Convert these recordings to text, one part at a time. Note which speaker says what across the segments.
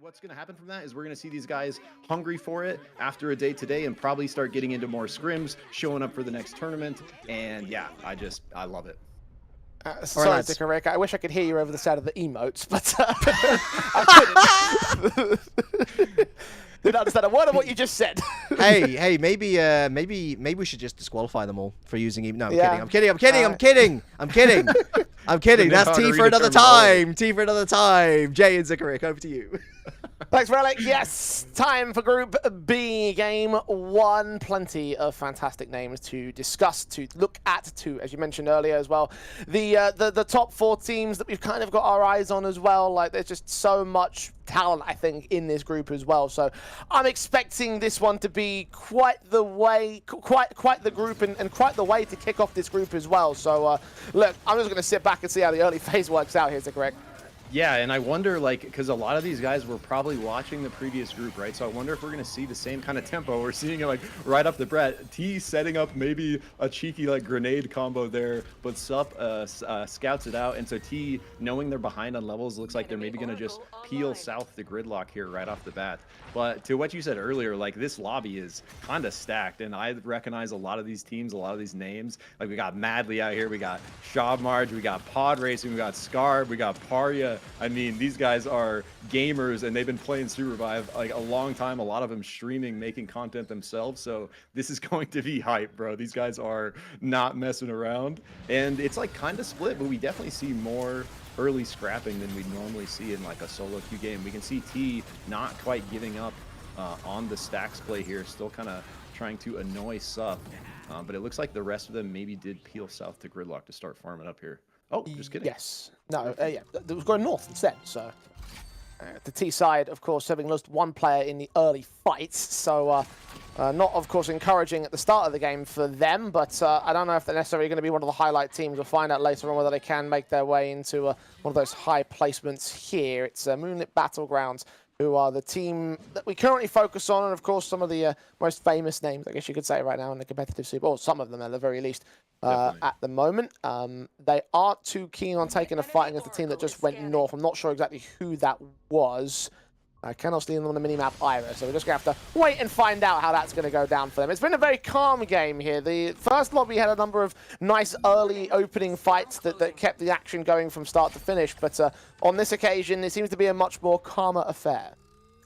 Speaker 1: what's going to happen from that is we're going to see these guys hungry for it after a day today and probably start getting into more scrims, showing up for the next tournament. And yeah, I love it.
Speaker 2: Sorry, Zikorik, I wish I could hear you over the side of the emotes, but I couldn't. Didn't understand a word of what you just said.
Speaker 3: hey, maybe we should just disqualify them all for using No, I'm kidding. That's tea for another time. Tea for another time. Jay and Zikorik, over to you.
Speaker 2: Thanks, Reliq. Yes, time for Group B, Game 1. Plenty of fantastic names to discuss, to look at, to, as you mentioned earlier as well, the top 4 teams that we've kind of got our eyes on as well. Like, there's just so much talent, I think, in this group as well. So I'm expecting this one to be quite the way, quite the group and quite the way to kick off this group as well. So look, I'm just going to sit back and see how the early phase works out here, Zikorik.
Speaker 1: Yeah, and I wonder, like, because a lot of these guys were probably watching the previous group, right? So I wonder if we're going to see the same kind of tempo. We're seeing it, like, right off the bat. T setting up maybe a cheeky, like, grenade combo there, but Sup scouts it out. And so T, knowing they're behind on levels, looks like they're maybe going to just peel south the gridlock here right off the bat. But to what you said earlier, like, this lobby is kind of stacked, and I recognize a lot of these teams, a lot of these names. Like, we got Madly out here, we got Shabmarge, we got Pod Racing, we got Scarb, we got Parya. I mean, these guys are gamers, and they've been playing SUPERVIVE like a long time. A lot of them streaming, making content themselves. So this is going to be hype, bro. These guys are not messing around. And it's like kind of split, but we definitely see more early scrapping than we'd normally see in like a solo queue game. We can see T not quite giving up on the stacks play here, still kind of trying to annoy Sup. But it looks like the rest of them maybe did peel south to gridlock to start farming up here. Oh, just kidding.
Speaker 2: Yes. No, yeah, it was going north instead. So the T side, of course, having lost 1 player in the early fights. So not, of course, encouraging at the start of the game for them. But I don't know if they're necessarily going to be one of the highlight teams. We'll find out later on whether they can make their way into one of those high placements here. It's Moonlit Battlegrounds, who are the team that we currently focus on, and of course some of the most famous names, I guess you could say, right now in the competitive super, or some of them at the very least, at the moment. They aren't too keen on taking a fight against the team that just went north. I'm not sure exactly who that was. I cannot see them on the minimap either, so we're just going to have to wait and find out how that's going to go down for them. It's been a very calm game here. The first lobby had a number of nice early opening fights that kept the action going from start to finish, but on this occasion, it seems to be a much more calmer affair.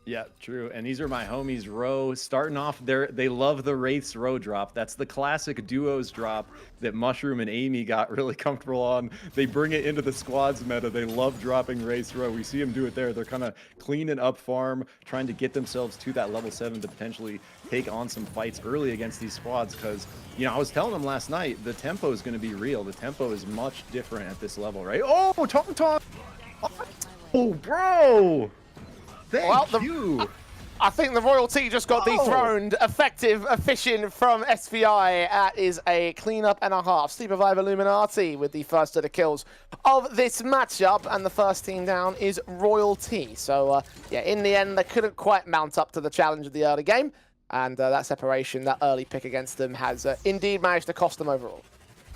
Speaker 1: Yeah, true. And these are my homies, Row. Starting off, they love the Wraiths Row drop. That's the classic duos drop that Mushroom and Amy got really comfortable on. They bring it into the squads meta. They love dropping Wraiths Row. We see them do it there. They're kind of cleaning up farm, trying to get themselves to that level 7 to potentially take on some fights early against these squads. Because, you know, I was telling them last night, the tempo is going to be real. The tempo is much different at this level, right? Oh, Tom. Oh, bro. Thank you.
Speaker 2: I think the royalty just got dethroned. Effective, efficient from SVI. That is a cleanup and a half. SUPERVIVE Illuminati with the first of the kills of this matchup, and the first team down is royalty. So, yeah, in the end, they couldn't quite mount up to the challenge of the early game, and that separation, that early pick against them has indeed managed to cost them overall.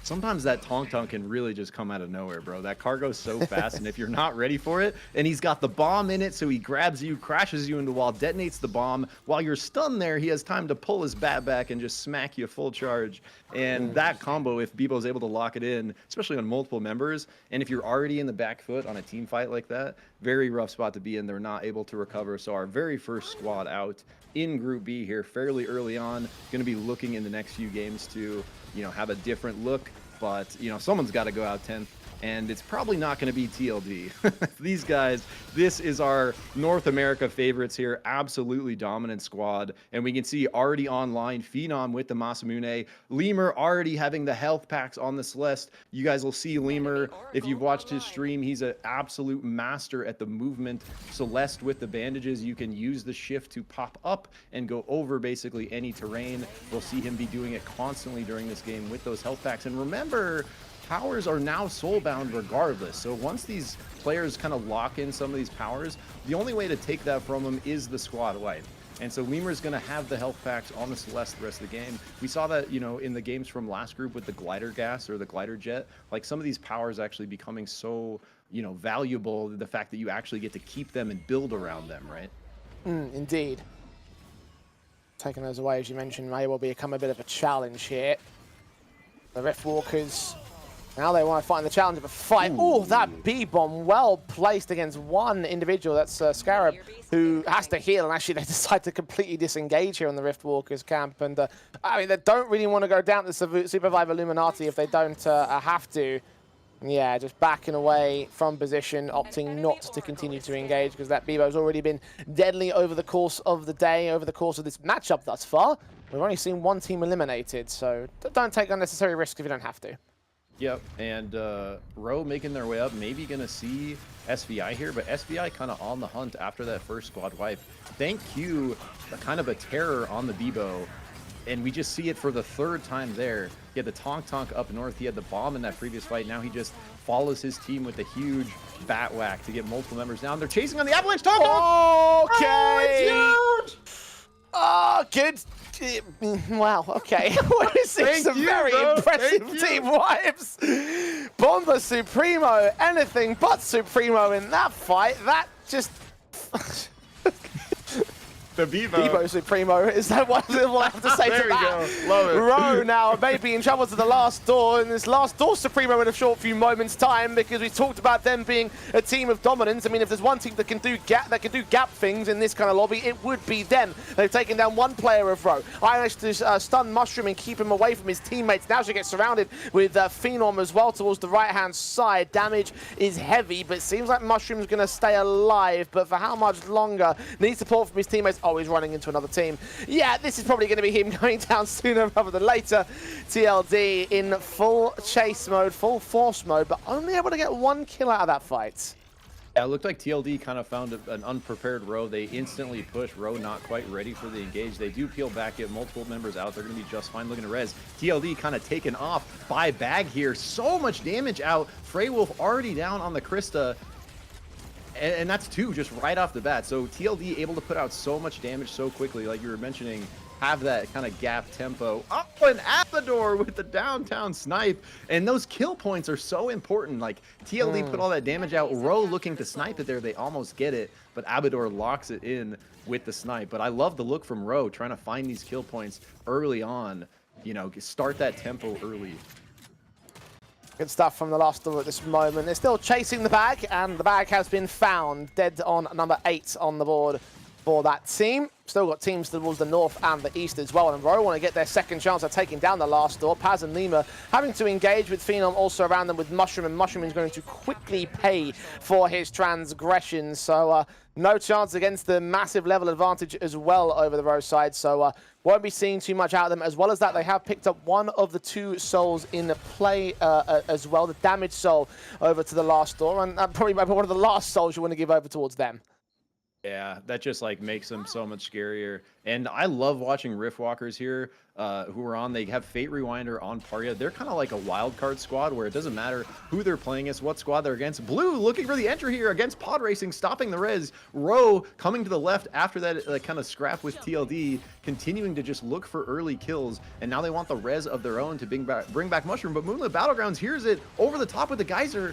Speaker 1: Sometimes that Tong can really just come out of nowhere, bro. That car goes so fast, and if you're not ready for it, and he's got the bomb in it, so he grabs you, crashes you into the wall, detonates the bomb. While you're stunned there, he has time to pull his bat back and just smack you full charge. And that combo, if Bebo's able to lock it in, especially on multiple members, and if you're already in the back foot on a team fight like that, very rough spot to be in. They're not able to recover. So our very first squad out in Group B here fairly early on. Going to be looking in the next few games to, you know, have a different look. But, you know, someone's got to go out 10th. And it's probably not going to be TLD. These guys, this is our North America favorites here. Absolutely dominant squad. And we can see already online, Phenom with the Masamune. Lemur already having the health packs on the Celeste. You guys will see Lemur. If you've watched his stream, he's an absolute master at the movement. Celeste with the bandages, you can use the shift to pop up and go over basically any terrain. We'll see him be doing it constantly during this game with those health packs. And remember, powers are now soulbound regardless. So once these players kind of lock in some of these powers, the only way to take that from them is the squad wipe. And so Lemur's going to have the health packs on the Celeste the rest of the game. We saw that, you know, in the games from last group with the glider gas or the glider jet. Like, some of these powers actually becoming so, you know, valuable, the fact that you actually get to keep them and build around them, right?
Speaker 2: Indeed. Taking those away, as you mentioned, may well become a bit of a challenge here. The Riftwalkers, now they want to find the challenge of a fight. Oh, that B-bomb well placed against one individual. That's Scarab, who has to heal, and actually they decide to completely disengage here on the Riftwalkers camp. And I mean, they don't really want to go down to SUPERVIVE Illuminati if they don't have to. Yeah, just backing away from position, opting not to continue to engage because that Bebo's already been deadly over the course of the day, over the course of this matchup thus far. We've only seen one team eliminated, so don't take unnecessary risks if you don't have to.
Speaker 1: Yep, and Row making their way up, maybe going to see SVI here, but SVI kind of on the hunt after that first squad wipe. Thank you, kind of a terror on the Bebo, and we just see it for the third time there. He had the Tonk up north, he had the bomb in that previous fight, now he just follows his team with a huge bat whack to get multiple members down. They're chasing on the Avalanche Tonk!
Speaker 2: Okay!
Speaker 1: Oh, it's huge!
Speaker 2: Oh, good. Wow, okay. We're seeing some very impressive team wipes. Bomba Supremo, anything but Supremo in that fight. That just...
Speaker 1: The Bebo.
Speaker 2: Bebo Supremo, is that what we'll have to say to that?
Speaker 1: Go. Love it.
Speaker 2: Row now maybe in trouble to the last door, and this last door Supremo in a short few moments time, because we talked about them being a team of dominance. I mean, if there's one team that can do gap things in this kind of lobby, it would be them. They've taken down one player of Row. I managed to stun Mushroom and keep him away from his teammates. Now she gets surrounded with Phenom as well towards the right-hand side. Damage is heavy, but it seems like Mushroom's going to stay alive, but for how much longer? Needs support from his teammates. Oh, he's running into another team. Yeah, this is probably going to be him going down sooner rather than later. TLD in full chase mode, full force mode, but only able to get one kill out of that fight.
Speaker 1: Yeah, it looked like TLD kind of found an unprepared Row. They instantly push. Row not quite ready for the engage. They do peel back, get multiple members out. They're going to be just fine looking to res. TLD kind of taken off by Bag here. So much damage out. Freywolf already down on the Krista. And that's two just right off the bat. So TLD able to put out so much damage so quickly, like you were mentioning, have that kind of gap tempo. Oh, and Abaddor with the downtown snipe. And those kill points are so important. Like, TLD put all that damage out. Row looking to snipe it there. They almost get it, but Abaddor locks it in with the snipe. But I love the look from Row, trying to find these kill points early on. You know, start that tempo early.
Speaker 2: Good stuff from the last door at this moment. They're still chasing the bag, and the bag has been found. Dead on number 8 on the board for that team. Still got teams towards the north and the east as well, and Row want to get their second chance at taking down the last door. Paz and Lima having to engage with Phenom also around them with Mushroom, and Mushroom is going to quickly pay for his transgressions. So no chance against the massive level advantage as well over the Row side. So won't be seeing too much out of them. As well as that, they have picked up one of the 2 souls in the play as well, the damaged soul over to the last door, and probably one of the last souls you want to give over towards them.
Speaker 1: Yeah, that just like makes them so much scarier. And I love watching Riftwalkers here who are on. They have Fate Rewinder on Parya. They're kind of like a wild card squad where it doesn't matter who they're playing against, what squad they're against. Blue looking for the entry here against Pod Racing, stopping the res. Row coming to the left after that kind of scrap with TLD, continuing to just look for early kills. And now they want the res of their own to bring back Mushroom. But Moonlit Battlegrounds hears it over the top with the Geyser.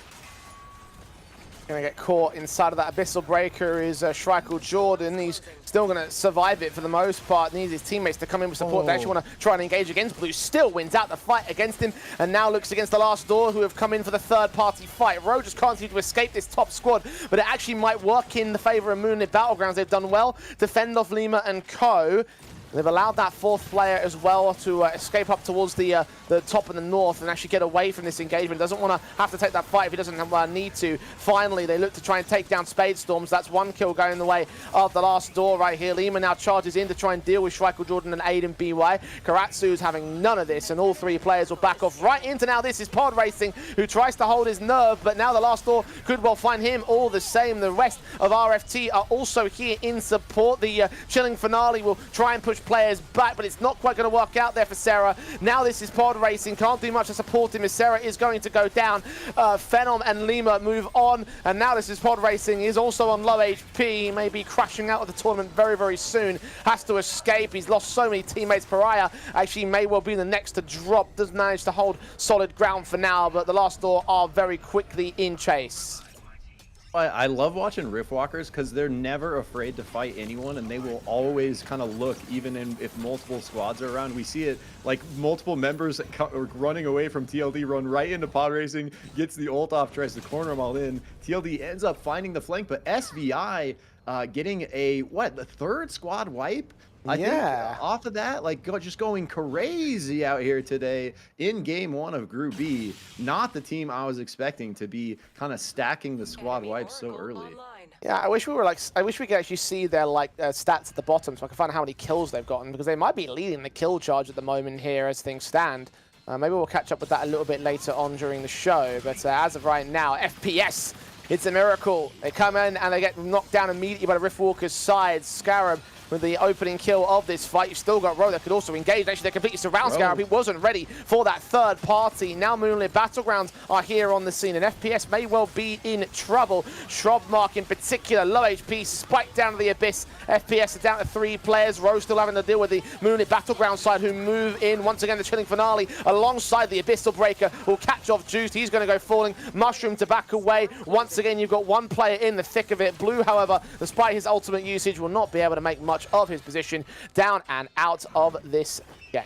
Speaker 2: Going to get caught inside of that Abyssal Breaker is Shrikle Jordan. He's still going to survive it for the most part. Needs his teammates to come in with support. They actually want to try and engage against Blue. Still wins out the fight against him, and now looks against the last door, who have come in for the third-party fight. Row just can't seem to escape this top squad, but it actually might work in the favor of Moonlit Battlegrounds. They've done well to fend off Lima and co. They've allowed that 4th player as well to escape up towards the top of the north and actually get away from this engagement. Doesn't want to have to take that fight if he doesn't need to. Finally, they look to try and take down Spadestorms. That's 1 kill going the way of the last door right here. Lima now charges in to try and deal with Shrikle Jordan and Aiden BY. Karatsu's having none of this, and all 3 players will back off right into now. This is Pod Racing, who tries to hold his nerve, but now the last door could well find him all the same. The rest of RFT are also here in support. The Chilling Finale will try and push players back, but it's not quite going to work out there for Sarah. Now this is Pod Racing, can't do much to support him as Sarah is going to go down. Phenom and Lima move on, and now this is Pod Racing, is also on low HP. He may be crashing out of the tournament very, very soon. Has to escape. He's lost so many teammates. Pariah actually may well be the next to drop. Does manage to hold solid ground for now, but the last door are very quickly in chase.
Speaker 1: I love watching Riftwalkers because they're never afraid to fight anyone, and they will always kind of look, even if multiple squads are around. We see it like multiple members running away from TLD, run right into Pod Racing, gets the ult off, tries to corner them all in. TLD ends up finding the flank, but SVI getting a, the third squad wipe? I think off of that, like just going crazy out here today in game 1 of Group B. Not the team I was expecting to be kind of stacking the squad wipes so early.
Speaker 2: Yeah, I wish we could actually see their stats at the bottom so I can find out how many kills they've gotten, because they might be leading the kill charge at the moment here as things stand. Maybe we'll catch up with that a little bit later on during the show, but as of right now, FPS, it's a miracle. They come in and they get knocked down immediately by the Riftwalkers' side. Scarab with the opening kill of this fight. You've still got Row that could also engage. Actually, they completely surround Scarab. He wasn't ready for that third party. Now Moonlit Battlegrounds are here on the scene, and FPS may well be in trouble. Shrubmark in particular, low HP, spiked down to the Abyss. FPS are down to 3 players. Row still having to deal with the Moonlit Battleground side, who move in. Once again, the chilling finale alongside the Abyssal Breaker will catch off Juiced. He's going to go falling. Mushroom to back away. Once again, you've got one player in the thick of it. Blue, however, despite his ultimate usage, will not be able to make much of his position. Down and out of this game.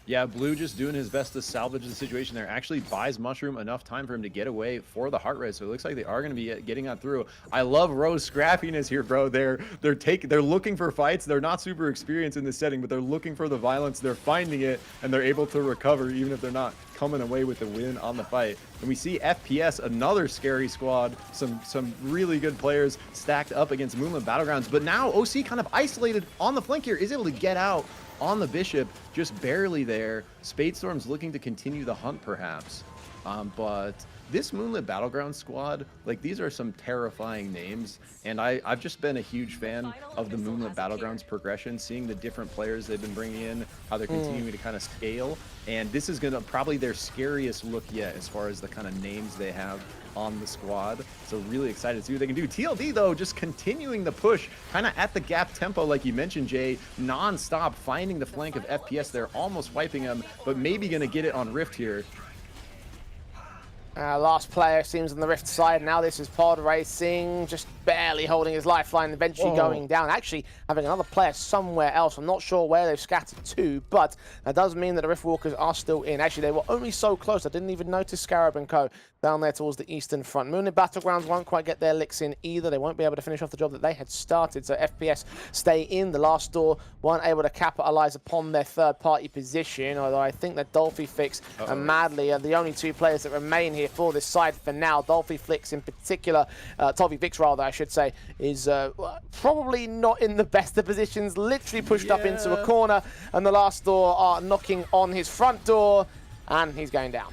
Speaker 1: Yeah, Blue just doing his best to salvage the situation there. Actually buys Mushroom enough time for him to get away for the heart rate. So it looks like they are going to be getting on through. I love Row's scrappiness here, bro. They're looking for fights. They're not super experienced in this setting, but they're looking for the violence. They're finding it, and they're able to recover even if they're not coming away with the win on the fight. And we see FPS, another scary squad, some really good players stacked up against Moonlit Battlegrounds. But now OC kind of isolated on the flank here, is able to get out on the Bishop, just barely there. Spadestorm's looking to continue the hunt, perhaps. But this Moonlit Battleground squad, like, these are some terrifying names, and I've just been a huge fan of the Moonlit Battlegrounds progression, seeing the different players they've been bringing in, how they're continuing to kind of scale, and this is gonna probably their scariest look yet as far as the kind of names they have on the squad. So really excited to see what they can do. TLD, though, just continuing the push, kind of at the gap tempo, like you mentioned, Jay, non-stop, finding the flank of FPS. They're almost wiping him, but maybe gonna get it on Rift here.
Speaker 2: Last player seems on the Rift side. Now this is Pod Racing, just barely holding his lifeline, eventually going down. Actually having another player somewhere else. I'm not sure where they've scattered to, but that does mean that the Riftwalkers are still in. Actually, they were only so close. I didn't even notice Scarab and co. down there towards the eastern front. Moonlit Battlegrounds won't quite get their licks in either. They won't be able to finish off the job that they had started. So FPS stay in. The last door weren't able to capitalize upon their third-party position, although I think that Dolphy Fix and Madly are the only 2 players that remain here for this side for now. Dolphy Fix in particular, Dolphy Fix rather, I should say, is probably not in the best of positions. Literally pushed up into a corner, and the last door are knocking on his front door, and he's going down.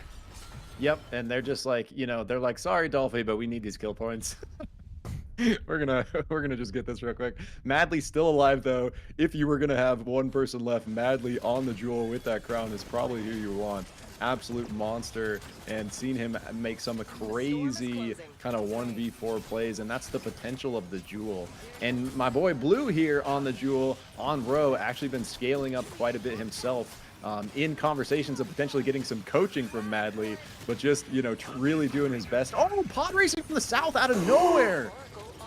Speaker 1: Yep, and they're just like, you know, they're like, sorry, Dolphy, but we need these kill points. we're gonna just get this real quick. Madly's still alive, though. If you were gonna have one person left, Madly on the jewel with that crown is probably who you want. Absolute monster, and seen him make some crazy kind of 1v4 plays, and that's the potential of the jewel. And my boy Blue here on the jewel on Row actually been scaling up quite a bit himself. In conversations of potentially getting some coaching from Madly, but just, you know, really doing his best. Oh, Pod Racing from the south out of nowhere.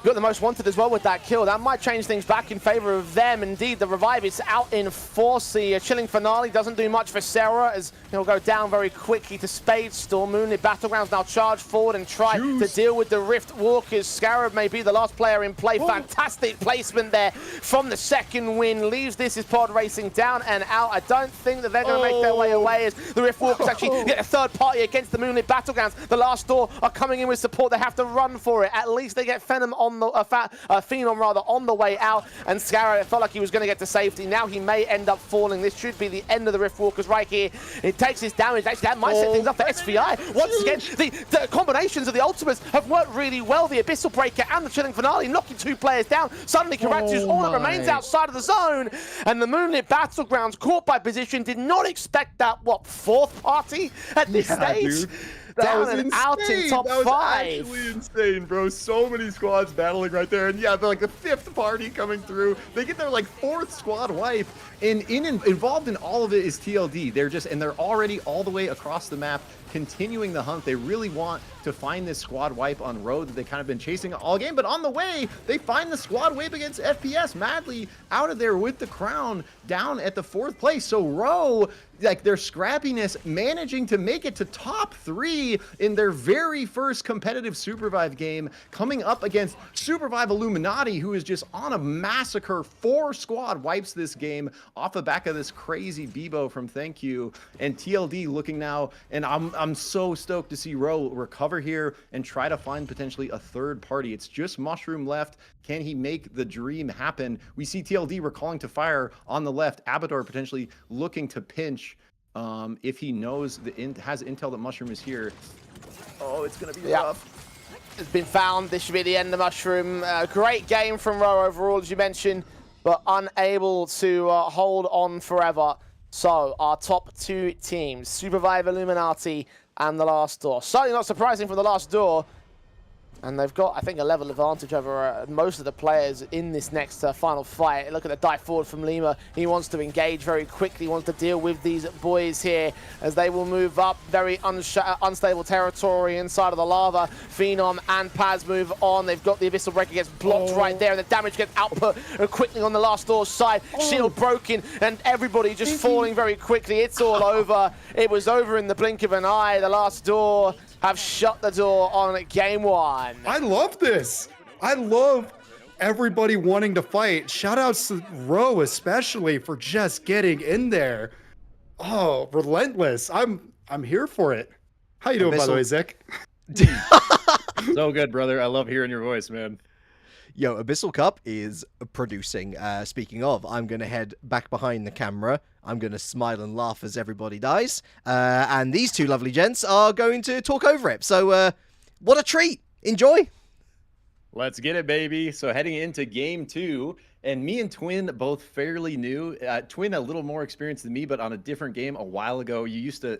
Speaker 2: Got the most wanted as well with that kill. That might change things back in favor of them. Indeed, the revive is out in force. The chilling finale doesn't do much for Sarah, as he'll go down very quickly to Spadestorm. Moonlit Battlegrounds now charge forward and try to deal with the Rift Walkers. Scarab may be the last player in play. Fantastic placement there from the second win. Leaves this is Pod Racing down and out. I don't think that they're going to make their way away, as the Rift Walkers actually get a third party against the Moonlit Battlegrounds. The last door are coming in with support. They have to run for it. At least they get Phenom on on the Phenom rather on the way out, and Scarrow, it felt like he was going to get to safety. Now he may end up falling. This should be the end of the Riftwalkers right here. It takes his damage. Actually, that might set things up for SVI. Once again, the combinations of the ultimates have worked really well. The Abyssal Breaker and the Chilling Finale knocking 2 players down. Suddenly, Karatu's all that remains outside of the zone, and the Moonlit Battlegrounds, caught by position, did not expect that, what, 4th party at this stage?
Speaker 1: Dude. That
Speaker 2: Down
Speaker 1: was
Speaker 2: and out in top
Speaker 1: that was
Speaker 2: 5.
Speaker 1: actually insane, bro. So many squads battling right there. And yeah, they're like the 5th party coming through. They get their like 4th squad wipe. And involved in all of it is TLD. They're already all the way across the map, continuing the hunt. They really want to find this squad wipe on road that they kind of been chasing all game. But on the way, they find the squad wipe against FPS. Madly out of there with the crown, down at the 4th place. So Row, like their scrappiness, managing to make it to top 3 in their very first competitive SUPERVIVE game, coming up against SUPERVIVE Illuminati, who is just on a massacre. 4 squad wipes this game off the back of this crazy Bebo from Thank You. And TLD looking now, and I'm so stoked to see Row recover here and try to find potentially a 3rd party. It's just Mushroom left. Can he make the dream happen? We see TLD recalling to fire on the left. Abador potentially looking to pinch if he knows has intel that Mushroom is here. Oh, it's gonna be rough.
Speaker 2: It's been found. This should be the end of Mushroom. Great game from Row overall, as you mentioned, but unable to hold on forever. So our top 2 teams, SUPERVIVE Illuminati and The Last Door. Certainly not surprising for The Last Door. And they've got, I think, a level advantage over most of the players in this next final fight. Look at the dive forward from Lima. He wants to engage very quickly, he wants to deal with these boys here as they will move up very unstable territory inside of the lava. Phenom and Paz move on. They've got the Abyssal Breaker gets blocked right there, and the damage gets output quickly on the Last Door's side. Shield broken, and everybody just falling very quickly. It's all over. It was over in the blink of an eye. The Last Door have shut the door on game 1.
Speaker 4: I love this. I love everybody wanting to fight. Shout outs to Row especially for just getting in there. Oh, relentless. I'm here for it. How you doing, by the way, Zik?
Speaker 1: So good, brother. I love hearing your voice, man.
Speaker 3: Yo, Abyssal Cup is producing. Speaking of, I'm going to head back behind the camera. I'm going to smile and laugh as everybody dies. And these 2 lovely gents are going to talk over it. So what a treat. Enjoy.
Speaker 1: Let's get it, baby. So heading into game 2, and me and Twin both fairly new. Twin a little more experienced than me, but on a different game a while ago. You used to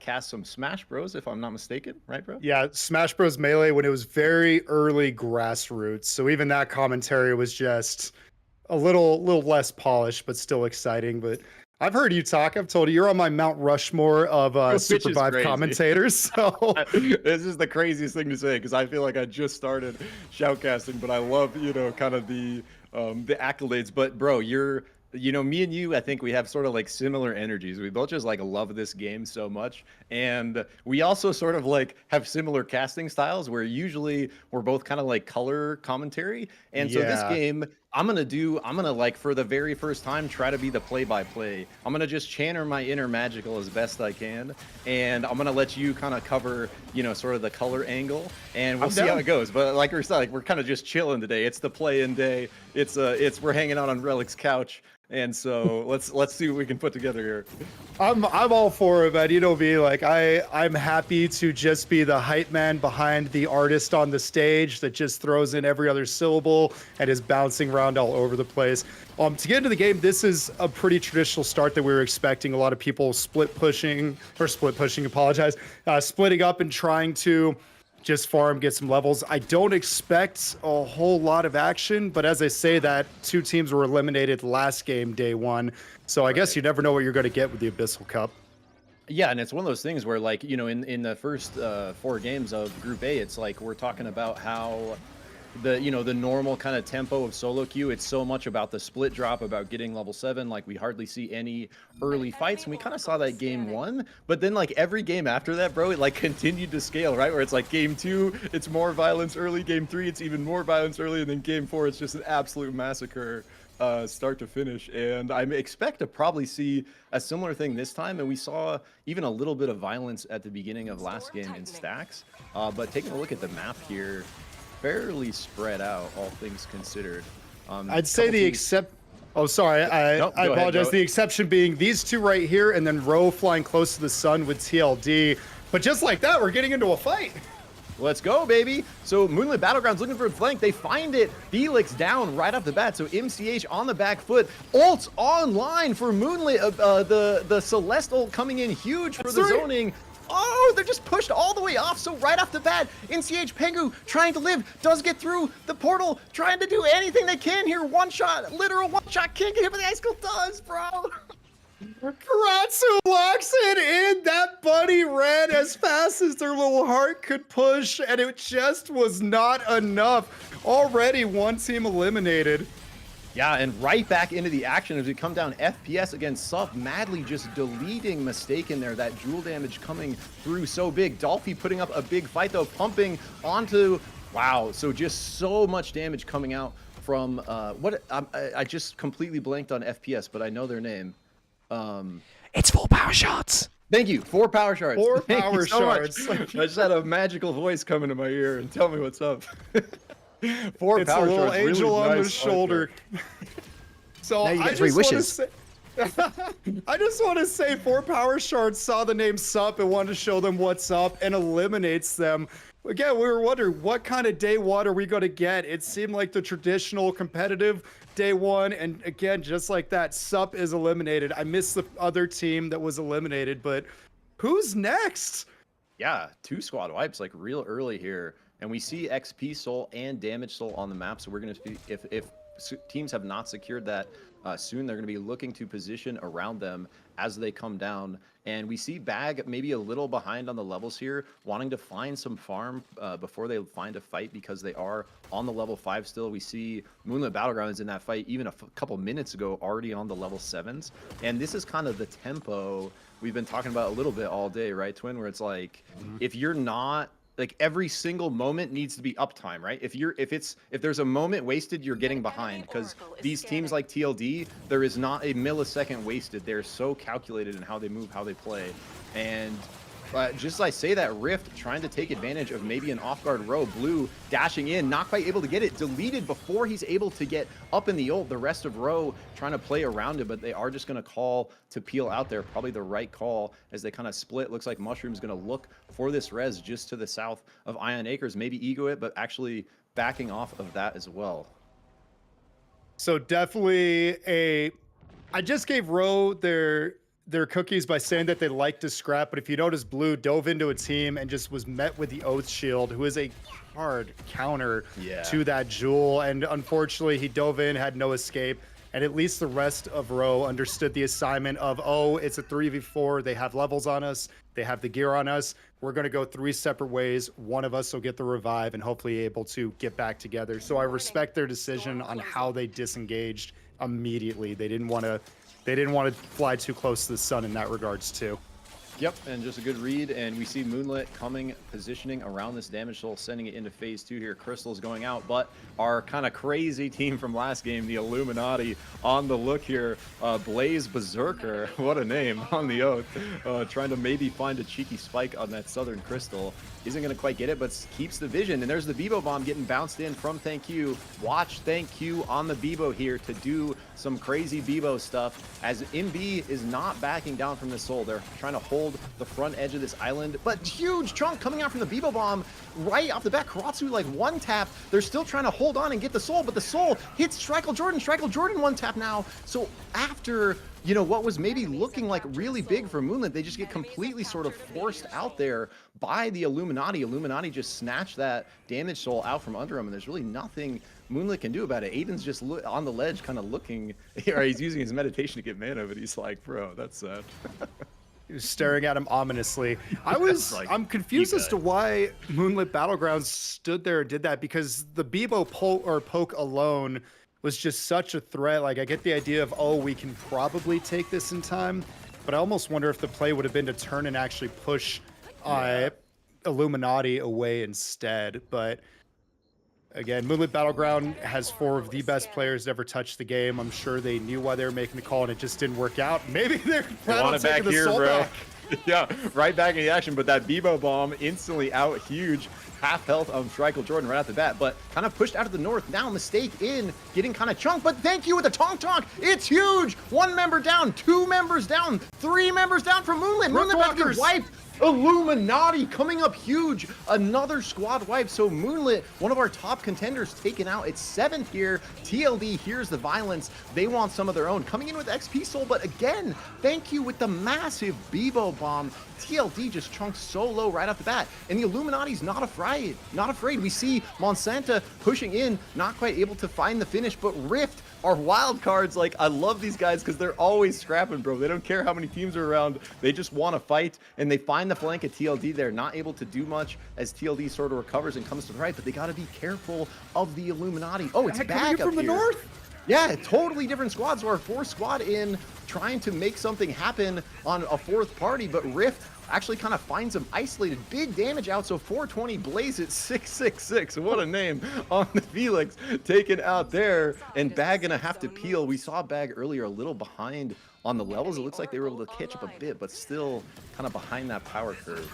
Speaker 1: cast some Smash Bros, if I'm not mistaken, right, bro?
Speaker 4: Yeah, Smash Bros. Melee when it was very early grassroots. So even that commentary was just a little less polished, but still exciting. But I've heard you talk. I've told you you're on my Mount Rushmore of SUPERVIVE commentators. So
Speaker 1: this is the craziest thing to say because I feel like I just started shoutcasting, but I love, kind of the accolades. But bro, me and you, I think we have sort of like similar energies. We both just like love this game so much. And we also sort of like have similar casting styles where usually we're both kind of like color commentary. And so this game, I'm gonna like for the very first time try to be the play-by-play. I'm gonna just channel my inner magical as best I can, and I'm gonna let you kind of cover, sort of the color angle, and we'll see how it goes. But like we said, we're kind of just chilling today. It's the play-in day. We're hanging out on Reliq's couch. And so let's see what we can put together here.
Speaker 4: I'm all for it, man. You know me, like I'm happy to just be the hype man behind the artist on the stage that just throws in every other syllable and is bouncing around all over the place. To get into the game, this is a pretty traditional start that we were expecting. A lot of people splitting up and trying to just farm, get some levels. I don't expect a whole lot of action, but as I say that, 2 teams were eliminated last game, day 1. So I guess you never know what you're going to get with the Abyssal Cup.
Speaker 1: Yeah, and it's one of those things where, like, in the first 4 games of Group A, it's like we're talking about how the normal kind of tempo of solo queue, it's so much about the split drop, about getting level 7. Like, we hardly see any early fights, and we kind of saw that game 1, but then like every game after that, bro, it like continued to scale, right? Where it's like game 2, it's more violence early, game 3, it's even more violence early, and then game 4, it's just an absolute massacre start to finish. And I expect to probably see a similar thing this time, and we saw even a little bit of violence at the beginning of last game in stacks. But taking a look at the map here, fairly spread out, all things considered.
Speaker 4: I'd say the Oh, sorry. I
Speaker 1: Nope, go
Speaker 4: apologize.
Speaker 1: ahead,
Speaker 4: The exception being these two right here, and then Row flying close to the sun with TLD. But just like that, we're getting into a fight.
Speaker 1: Let's go, baby. So Moonlit Battlegrounds looking for a flank. They find it. Felix down right off the bat. So MCH on the back foot. Ults online for Moonlit. The Celeste ult coming in huge for the zoning. Oh, they're just pushed all the way off. So right off the bat, NCH Pengu trying to live, does get through the portal, trying to do anything they can here. One shot, literal one shot, can't get hit, but the Ice Cold does, bro.
Speaker 4: Karatsu locks it in. That buddy ran as fast as their little heart could push, and it just was not enough. Already one team eliminated.
Speaker 1: Yeah, and right back into the action as we come down FPS against Sup, madly just deleting Mistaken there. That jewel damage coming through so big. Dolphy putting up a big fight though, pumping onto, wow, so just so much damage coming out from, I just completely blanked on FPS, but I know their name.
Speaker 3: It's 4 power shots.
Speaker 1: Thank you, 4 power shards.
Speaker 4: 4
Speaker 1: Thank
Speaker 4: power
Speaker 1: you so
Speaker 4: shards.
Speaker 1: much. I just had a magical voice come into my ear and tell me what's up. 4
Speaker 4: It's a
Speaker 1: power
Speaker 4: little
Speaker 1: shards,
Speaker 4: angel
Speaker 1: really
Speaker 4: on the
Speaker 1: nice
Speaker 4: shoulder. So
Speaker 3: Now you get
Speaker 4: I
Speaker 3: 3
Speaker 4: just want to
Speaker 3: wishes.
Speaker 4: say, I just want to say 4 power shards saw the name Sup and wanted to show them what's up and eliminates them. Again, we were wondering what kind of day one are we going to get? It seemed like the traditional competitive day one, and again, just like that, Sup is eliminated. I missed the other team that was eliminated, but who's next?
Speaker 1: Yeah, 2 squad wipes like real early here, and we see XP Soul and Damage Soul on the map. So we're gonna see if teams have not secured that soon, they're gonna be looking to position around them as they come down. And we see Bag maybe a little behind on the levels here, wanting to find some farm before they find a fight because they are on the level 5 still. We see Moonlit Battlegrounds in that fight even a couple minutes ago already on the level 7s. And this is kind of the tempo we've been talking about a little bit all day, right, Twin? Where it's like, if you're not, like, every single moment needs to be uptime, right? If there's a moment wasted, you're getting behind, because these teams like TLD, there is not a millisecond wasted. They're so calculated in how they move, how they play. And just as I say that, Rift trying to take advantage of maybe an off-guard Row. Blue dashing in, not quite able to get it. Deleted before he's able to get up in the ult. The rest of Row trying to play around it, but they are just going to call to peel out there. Probably the right call as they kind of split. Looks like Mushroom's going to look for this res just to the south of Ion Acres. Maybe ego it, but actually backing off of that as well.
Speaker 4: So definitely I just gave Row their cookies by saying that they like to scrap, but if you notice, Blue dove into a team and just was met with the Oath Shield, who is a hard counter to that jewel, and unfortunately he dove in, had no escape, and at least the rest of Row understood the assignment of, oh, it's a 3v4, they have levels on us, they have the gear on us, we're going to go 3 separate ways, one of us will get the revive and hopefully able to get back together. So I respect their decision on how they disengaged immediately. They didn't want to fly too close to the sun in that regards too.
Speaker 1: Yep, and just a good read, and we see Moonlit coming, positioning around this Damage Soul, sending it into phase 2 here. Crystal's going out, but our kind of crazy team from last game, the Illuminati, on the look here. Blaze Berserker, what a name, on the Oath, trying to maybe find a cheeky spike on that Southern Crystal. Isn't going to quite get it, but keeps the vision, and there's the Bebo bomb getting bounced in from Thank You. Watch Thank You on the Bebo here to do some crazy Bebo stuff, as MB is not backing down from the Soul. They're trying to hold the front edge of this island, but huge chunk coming out from the Bebo bomb right off the bat. Karatsu like one tap. They're still trying to hold on and get the Soul, but the Soul hits Strikel Jordan. Strikel Jordan one tap now. So after, you know, what was maybe looking like really big for Moonlit, they just get completely sort of forced out there by the Illuminati. Illuminati just snatched that Damage Soul out from under him, and there's really nothing Moonlit can do about it. Aiden's just on the ledge kind of looking, or he's using his meditation to get mana, but he's like, bro, that's sad.
Speaker 4: He was staring at him ominously. I'm confused as to why Moonlit Battlegrounds stood there and did that, because the Bebo poke alone was just such a threat. Like, I get the idea of, oh, we can probably take this in time, but I almost wonder if the play would have been to turn and actually push Illuminati away instead. But again, Moonlit Battleground has 4 of the best players to ever touch the game. I'm sure they knew why they were making the call, and it just didn't work out. Maybe they're planning on taking the Soul back.
Speaker 1: Yeah, right back in the action, but that Bebo bomb instantly out huge. Half health of Strikel Jordan right off the bat, but kind of pushed out of the north. Now mistake in getting kind of chunked, but thank you with the tonk. It's huge. 1 member down, 2 members down, 3 members down from Moonlit. Moonlit about to get wiped. Illuminati coming up huge. Another squad wipe. So Moonlit, one of our top contenders, taken out. It's 7th here. TLD hears the violence. They want some of their own. Coming in with XP Soul, but again, thank you with the massive Bebo bomb. TLD just chunked so low right off the bat. And the Illuminati's not afraid. Not afraid. We see Monsanta pushing in, not quite able to find the finish, but Rift are wild cards. Like, I love these guys because they're always scrapping, bro. They don't care how many teams are around. They just want to fight, and they find the flank of TLD. They're not able to do much as TLD sort of recovers and comes to the right, but they got to be careful of the Illuminati. Oh, it's back up
Speaker 4: from the
Speaker 1: here.
Speaker 4: north.
Speaker 1: Yeah, totally different squads. So our 4th squad in, trying to make something happen on a 4th party, but Rift actually kind of finds them isolated. Big damage out, so 420 Blaze it 666. What a name on the Felix taken out there, and Bag gonna have to peel. We saw Bag earlier a little behind on the levels. It looks like they were able to catch up a bit, but still kind of behind that power curve.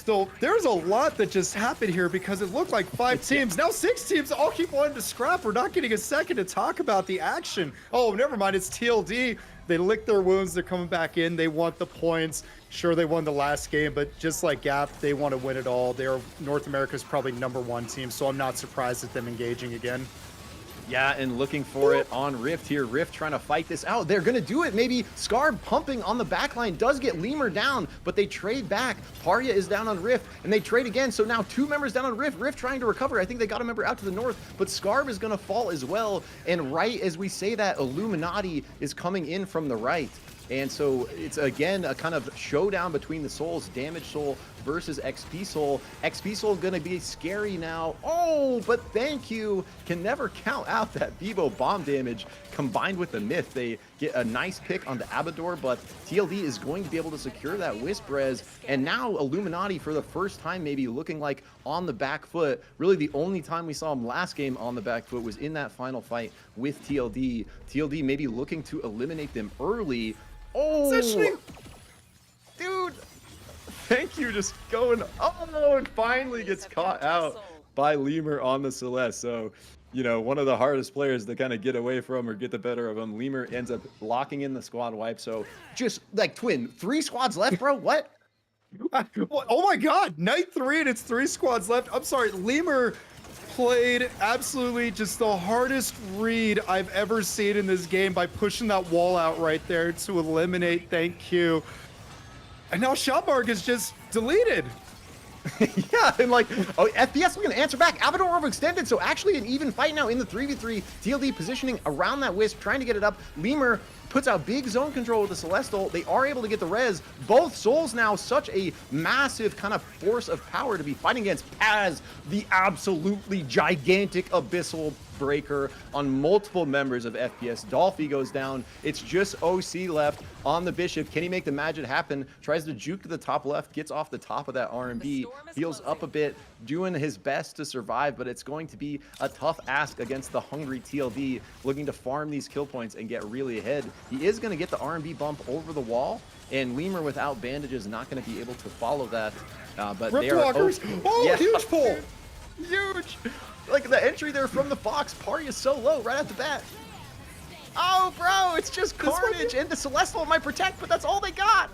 Speaker 4: So there's a lot that just happened here because it looked like 5 teams. Now 6 teams all keep wanting to scrap. We're not getting a second to talk about the action. Oh, never mind. It's TLD. They lick their wounds. They're coming back in. They want the points. Sure, they won the last game, but just like Gap, they want to win it all. They're North America's probably #1 team, so I'm not surprised at them engaging again.
Speaker 1: Yeah, and looking for it on Rift here. Rift trying to fight this out. They're going to do it. Maybe Scar pumping on the back line does get Lemur down, but they trade back. Parya is down on Rift, and they trade again. So now 2 members down on Rift. Rift trying to recover. I think they got a member out to the north, but Scarb is going to fall as well. And right as we say that, Illuminati is coming in from the right. And so it's, again, a kind of showdown between the souls. Damage Soul versus XP Soul. XP Soul going to be scary now. Oh, but thank you. Can never count out that Bebo bomb damage combined with the Myth. They get a nice pick on the Abador, but TLD is going to be able to secure that Wisp Res. And now Illuminati, for the first time, maybe looking like on the back foot. Really, the only time we saw him last game on the back foot was in that final fight with TLD. TLD maybe looking to eliminate them early. Oh, dude, thank you. Just going, oh, and finally gets caught out by Lemur on the Celeste. So, you know, one of the hardest players to kind of get away from or get the better of him. Lemur ends up locking in the squad wipe. So just like Twin, 3 squads left, bro. What?
Speaker 4: Oh my God, night 3 and it's 3 squads left. I'm sorry, Lemur played absolutely just the hardest read I've ever seen in this game by pushing that wall out right there to eliminate. Thank you. And now Shotmark is just deleted.
Speaker 1: Yeah, and like, oh, FPS looking to answer back. Abador overextended, so actually an even fight now in the 3v3. TLD positioning around that Wisp, trying to get it up. Lemur puts out big zone control with the Celestial. They are able to get the res. Both souls now, such a massive kind of force of power to be fighting against as the absolutely gigantic Abyssal breaker on multiple members of FPS. Dolphy goes down. It's just OC left on the Bishop. Can he make the magic happen? Tries to juke to the top left, gets off the top of that R&B, heals up a bit, doing his best to survive, but it's going to be a tough ask against the hungry TLD, looking to farm these kill points and get really ahead. He is going to get the R&B bump over the wall, and Lemur without bandages not going to be able to follow that. But they are
Speaker 4: oh, huge pull.
Speaker 1: Huge. Like the entry there from the Fox. Party is so low right at the bat. Oh, bro, it's just carnage. And the Celestial might protect, but that's all they got.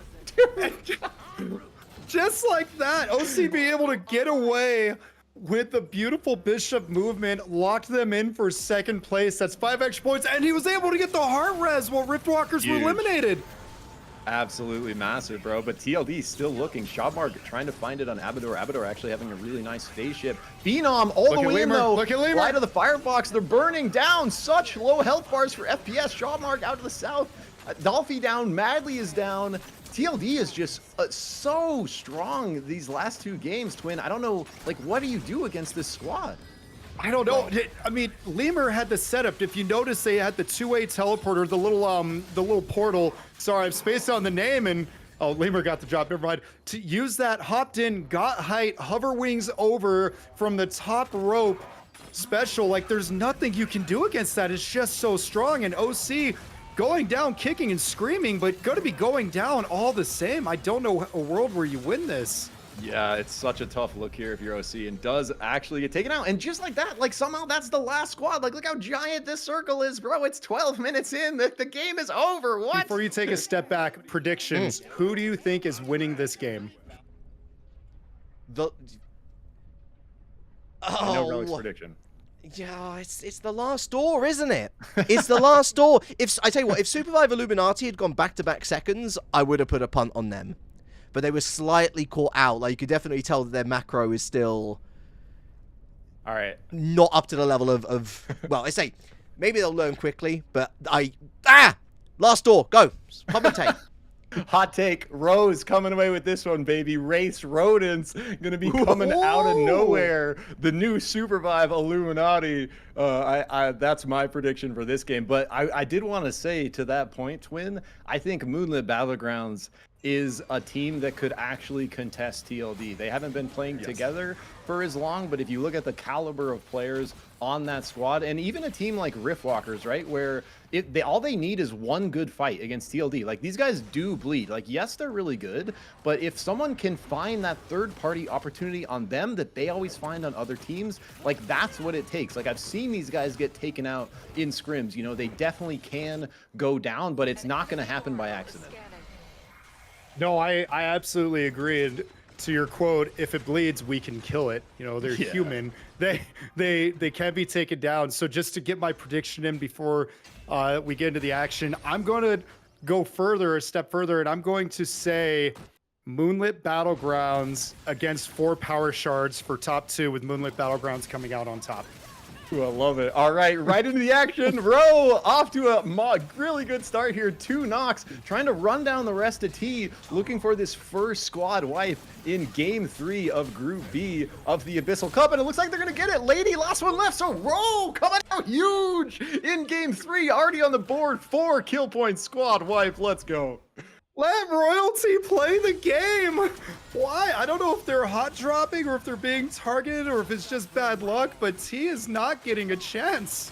Speaker 4: Just like that, OC being able to get away with the beautiful Bishop movement, locked them in for 2nd place. That's 5 extra points, and he was able to get the heart res while Riftwalkers were eliminated.
Speaker 1: Absolutely massive, bro. But TLD still looking. Shotmark trying to find it on Abador. Abador actually having a really nice spaceship. Phenom all the way in, though.
Speaker 4: Look at Lemur.
Speaker 1: Light of the Firefox. They're burning down. Such low health bars for FPS. Shotmark out to the south. Dolphy down. Madly is down. TLD is just so strong these last 2 games, Twin. I don't know, like, what do you do against this squad?
Speaker 4: I don't know. I mean, Lemur had the setup. If you notice, they had the 2-way teleporter, the little portal. Sorry, I've spaced on the name, and oh, Lemur got the job. Never mind. To use that, hopped in, got height, hover wings over from the top rope. Special. Like, there's nothing you can do against that. It's just so strong. And OC going down, kicking and screaming, but going to be going down all the same. I don't know a world where you win this.
Speaker 1: Yeah, it's such a tough look here if you're OC, and does actually get taken out. And just like that, like somehow that's the last squad. Like, look how giant this circle is, bro. It's 12 minutes in. The game is over. What?
Speaker 4: Before you take a step back, predictions. Who do you think is winning this game?
Speaker 1: I know Relic's prediction.
Speaker 3: Yeah, it's the last door, isn't it? It's the last door. If I tell you what, if SUPERVIVE Illuminati had gone back-to-back seconds, I would have put a punt on them. But they were slightly caught out. Like, you could definitely tell that their macro is still
Speaker 1: All right.
Speaker 3: not up to the level of well, I say maybe they'll learn quickly, but last door, go. Commentate.
Speaker 1: Hot take. Rose coming away with this one, baby. Wraiths, Rowdents gonna be coming out of nowhere. The new SUPERVIVE Illuminati. That's my prediction for this game. But I did want to say to that point, Twin, I think Moonlit Battlegrounds is a team that could actually contest TLD. They haven't been playing together for as long, but if you look at the caliber of players on that squad, and even a team like Riftwalkers, right, where all they need is one good fight against TLD. Like, these guys do bleed. Like, yes, they're really good, but if someone can find that third-party opportunity on them that they always find on other teams, like, that's what it takes. Like, I've seen these guys get taken out in scrims. You know, they definitely can go down, but it's not going to happen by accident.
Speaker 4: No, I absolutely agree. And to your quote, if it bleeds, we can kill it. You know, they're human. They can be taken down. So just to get my prediction in before we get into the action, I'm going to go a step further, and I'm going to say Moonlit Battlegrounds against 4 power shards for top 2, with Moonlit Battlegrounds coming out on top.
Speaker 1: Ooh, I love it. All right, right into the action. Row off to a really good start here. 2 knocks, trying to run down the rest of T, looking for this first squad wipe in Game 3 of Group B of the Abyssal Cup, and it looks like they're going to get it. Lady, last one left, so Row coming out huge in Game 3, already on the board. 4 kill points, squad wipe. Let's go.
Speaker 4: Let royalty play the game. Why? I don't know if they're hot dropping or if they're being targeted or if it's just bad luck, but T is not getting a chance.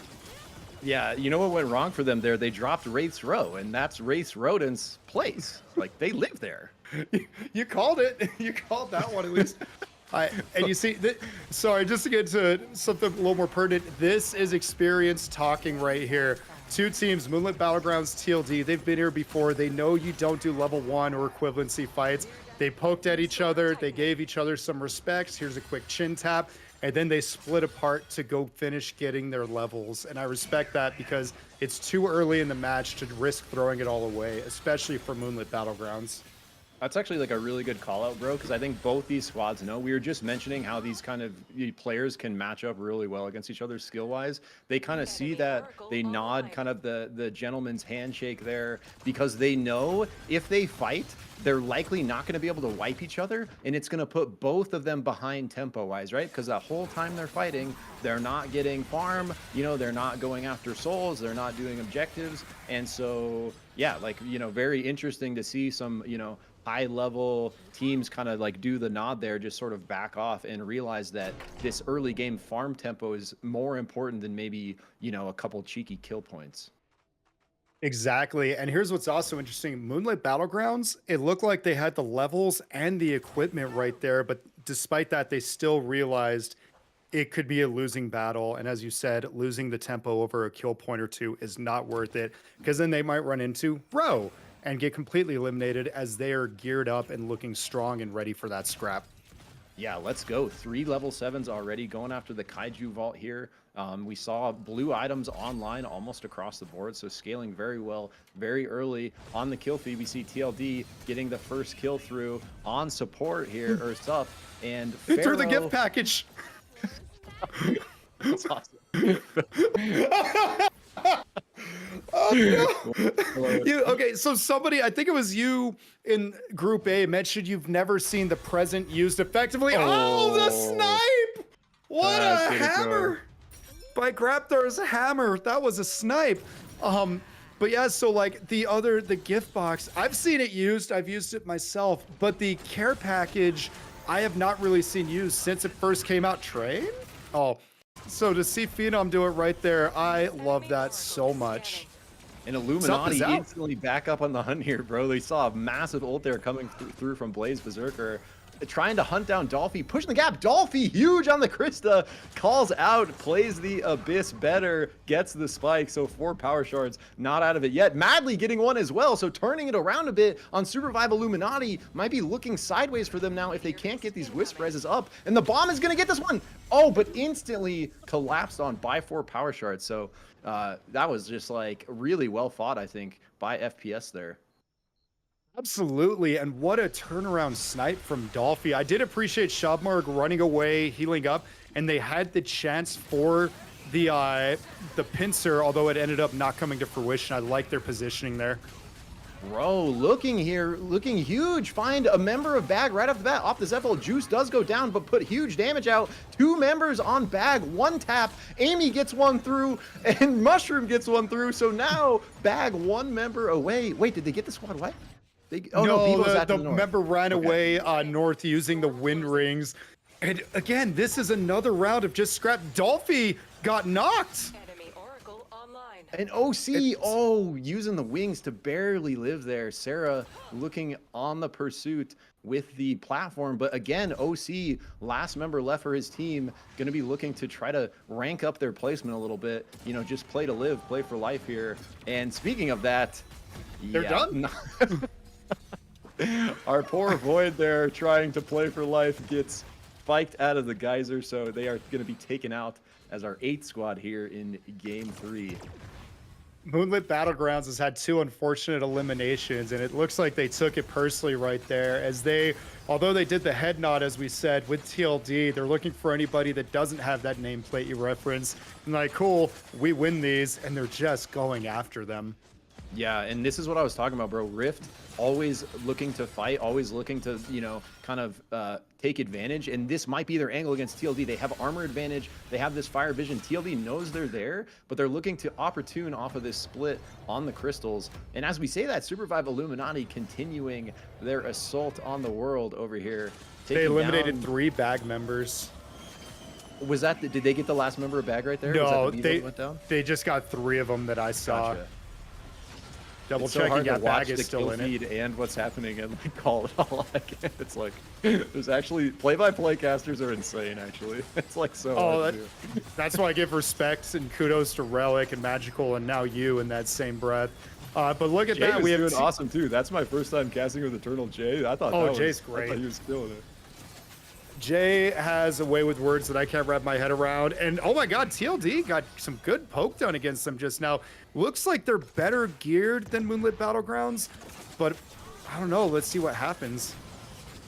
Speaker 1: Yeah, you know what went wrong for them there? They dropped Wraiths Row, and that's Wraiths Rowdents' place. Like, they live there.
Speaker 4: You called it. You called that one at least. And you see, sorry, just to get to something a little more pertinent, this is experience talking right here. 2 teams, Moonlit Battlegrounds, TLD, they've been here before. They know you don't do level 1 or equivalency fights. They poked at each other. They gave each other some respects. Here's a quick chin tap. And then they split apart to go finish getting their levels. And I respect that because it's too early in the match to risk throwing it all away, especially for Moonlit Battlegrounds.
Speaker 1: That's actually like a really good call out, bro, because I think both these squads know. We were just mentioning how these kind of players can match up really well against each other skill-wise. They kind of see that, they nod kind of the gentleman's handshake there, because they know if they fight, they're likely not going to be able to wipe each other, and it's going to put both of them behind tempo-wise, right? Because the whole time they're fighting, they're not getting farm, you know, they're not going after souls, they're not doing objectives, and so, yeah, like, you know, very interesting to see some, you know, high-level teams kind of like do the nod there, just sort of back off and realize that this early game farm tempo is more important than maybe, you know, a couple cheeky kill points.
Speaker 4: Exactly. And here's what's also interesting. Moonlit Battlegrounds, it looked like they had the levels and the equipment right there, but despite that, they still realized it could be a losing battle. And as you said, losing the tempo over a kill point or 2 is not worth it, because then they might run into Row and get completely eliminated as they are geared up and looking strong and ready for that scrap.
Speaker 1: Yeah, let's go. 3 level 7s already going after the Kaiju Vault here. We saw blue items online almost across the board, so scaling very well, very early on the kill feed. We see TLD getting the first kill through on support here, or sup, and
Speaker 4: through the gift package.
Speaker 1: That's awesome.
Speaker 4: Oh, no. Okay, so somebody, I think it was you in Group A, mentioned you've never seen the present used effectively. Oh, the snipe! What a hammer! By Grapthar's hammer. That was a snipe. But yeah, so like the gift box, I've seen it used. I've used it myself. But the care package, I have not really seen used since it first came out. Train? Oh, so to see Phenom do it right there, I love that so much.
Speaker 1: And Illuminati
Speaker 4: is out.
Speaker 1: instantly back up on the hunt here, bro. They saw a massive ult there coming through from Blaze Berserker. Trying to hunt down Dolphy, pushing the gap. Dolphy, huge on the Krista, calls out, plays the Abyss better, gets the spike. So 4 power shards, not out of it yet. Madly getting one as well, so turning it around a bit on SUPERVIVE. Illuminati might be looking sideways for them now if they can't get these Wisp reses up. And the bomb is going to get this one. Oh, but instantly collapsed on by 4 power shards. So that was just like really well fought, I think, by FPS there.
Speaker 4: Absolutely, and what a turnaround snipe from Dolphy. I did appreciate Shabmarg running away, healing up, and they had the chance for the pincer, although it ended up not coming to fruition. I like their positioning there.
Speaker 1: Bro, looking here, looking huge. Find a member of Bag right off the bat. Off the Zephyl, Juice does go down, but put huge damage out. 2 members on Bag, 1 tap. Amy gets one through, and Mushroom gets one through. So now Bag 1 member away. Wait, did they get the squad away?
Speaker 4: The member ran away north using the wind rings. And again, this is another round of just scrap. Dolphy got knocked.
Speaker 5: Enemy Oracle online.
Speaker 1: And OC, using the wings to barely live there. Sarah looking on the pursuit with the platform. But again, OC, last member left for his team, going to be looking to try to rank up their placement a little bit. You know, just play to live, play for life here. And speaking of that,
Speaker 4: they're done.
Speaker 1: Our poor Void there trying to play for life gets spiked out of the geyser, so they are going to be taken out as our 8th squad here in game 3.
Speaker 4: Moonlit Battlegrounds has had 2 unfortunate eliminations, and it looks like they took it personally right there, as they, although they did the head nod, as we said, with TLD, they're looking for anybody that doesn't have that nameplate you reference. And like, cool, we win these, and they're just going after them.
Speaker 1: Yeah, and this is what I was talking about, bro. Rift, always looking to fight, always looking to, you know, kind of take advantage. And this might be their angle against TLD. They have armor advantage. They have this fire vision. TLD knows they're there, but they're looking to opportune off of this split on the crystals. And as we say that, SUPERVIVE Illuminati continuing their assault on the world over here.
Speaker 4: They eliminated 3 Bag members.
Speaker 1: Was that, did they get the last member of Bag right there?
Speaker 4: No,
Speaker 1: Was that the went down?
Speaker 4: they just got 3 of them that I saw.
Speaker 1: Gotcha.
Speaker 4: Double
Speaker 1: it's so
Speaker 4: checking,
Speaker 1: hard
Speaker 4: yeah,
Speaker 1: to watch
Speaker 4: Bag is
Speaker 1: the
Speaker 4: still
Speaker 1: kill
Speaker 4: in
Speaker 1: feed
Speaker 4: it.
Speaker 1: and what's happening and like call it all. It's like there's actually play-by-play casters are insane. Actually, it's like so. hard to do.
Speaker 4: That's why I give respect and kudos to Reliq and Magical and now you in that same breath. But look at
Speaker 1: Jay
Speaker 4: that,
Speaker 1: was
Speaker 4: we have
Speaker 1: doing awesome too. That's my first time casting with EternalJay. I thought
Speaker 4: Jay's great.
Speaker 1: I thought he was killing it.
Speaker 4: Jay has a way with words that I can't wrap my head around. And oh my god, TLD got some good poke done against them just now. Looks like they're better geared than Moonlit Battlegrounds, but I don't know. Let's see what happens.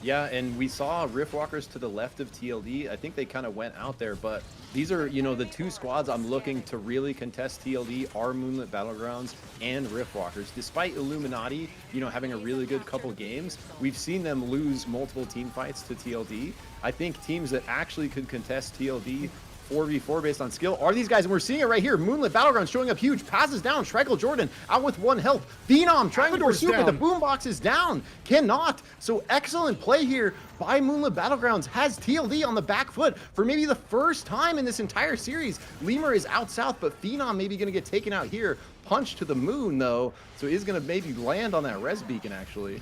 Speaker 1: Yeah, and we saw Riftwalkers to the left of TLD. I think they kind of went out there, but these are, you know, the 2 squads I'm looking to really contest TLD are Moonlit Battlegrounds and Riftwalkers. Despite Illuminati, you know, having a really good couple games, we've seen them lose multiple team fights to TLD. I think teams that actually could contest TLD 4v4 based on skill are these guys, and we're seeing it right here. Moonlit Battlegrounds showing up huge, passes down. Shraggle Jordan out with 1 health. Phenom trying to pursue, but the boombox is down. Cannot. So excellent play here by Moonlit Battlegrounds. Has TLD on the back foot for maybe the first time in this entire series. Lemur is out south, but Phenom maybe going to get taken out here. Punch to the moon, though, so he's going to maybe land on that res beacon, actually.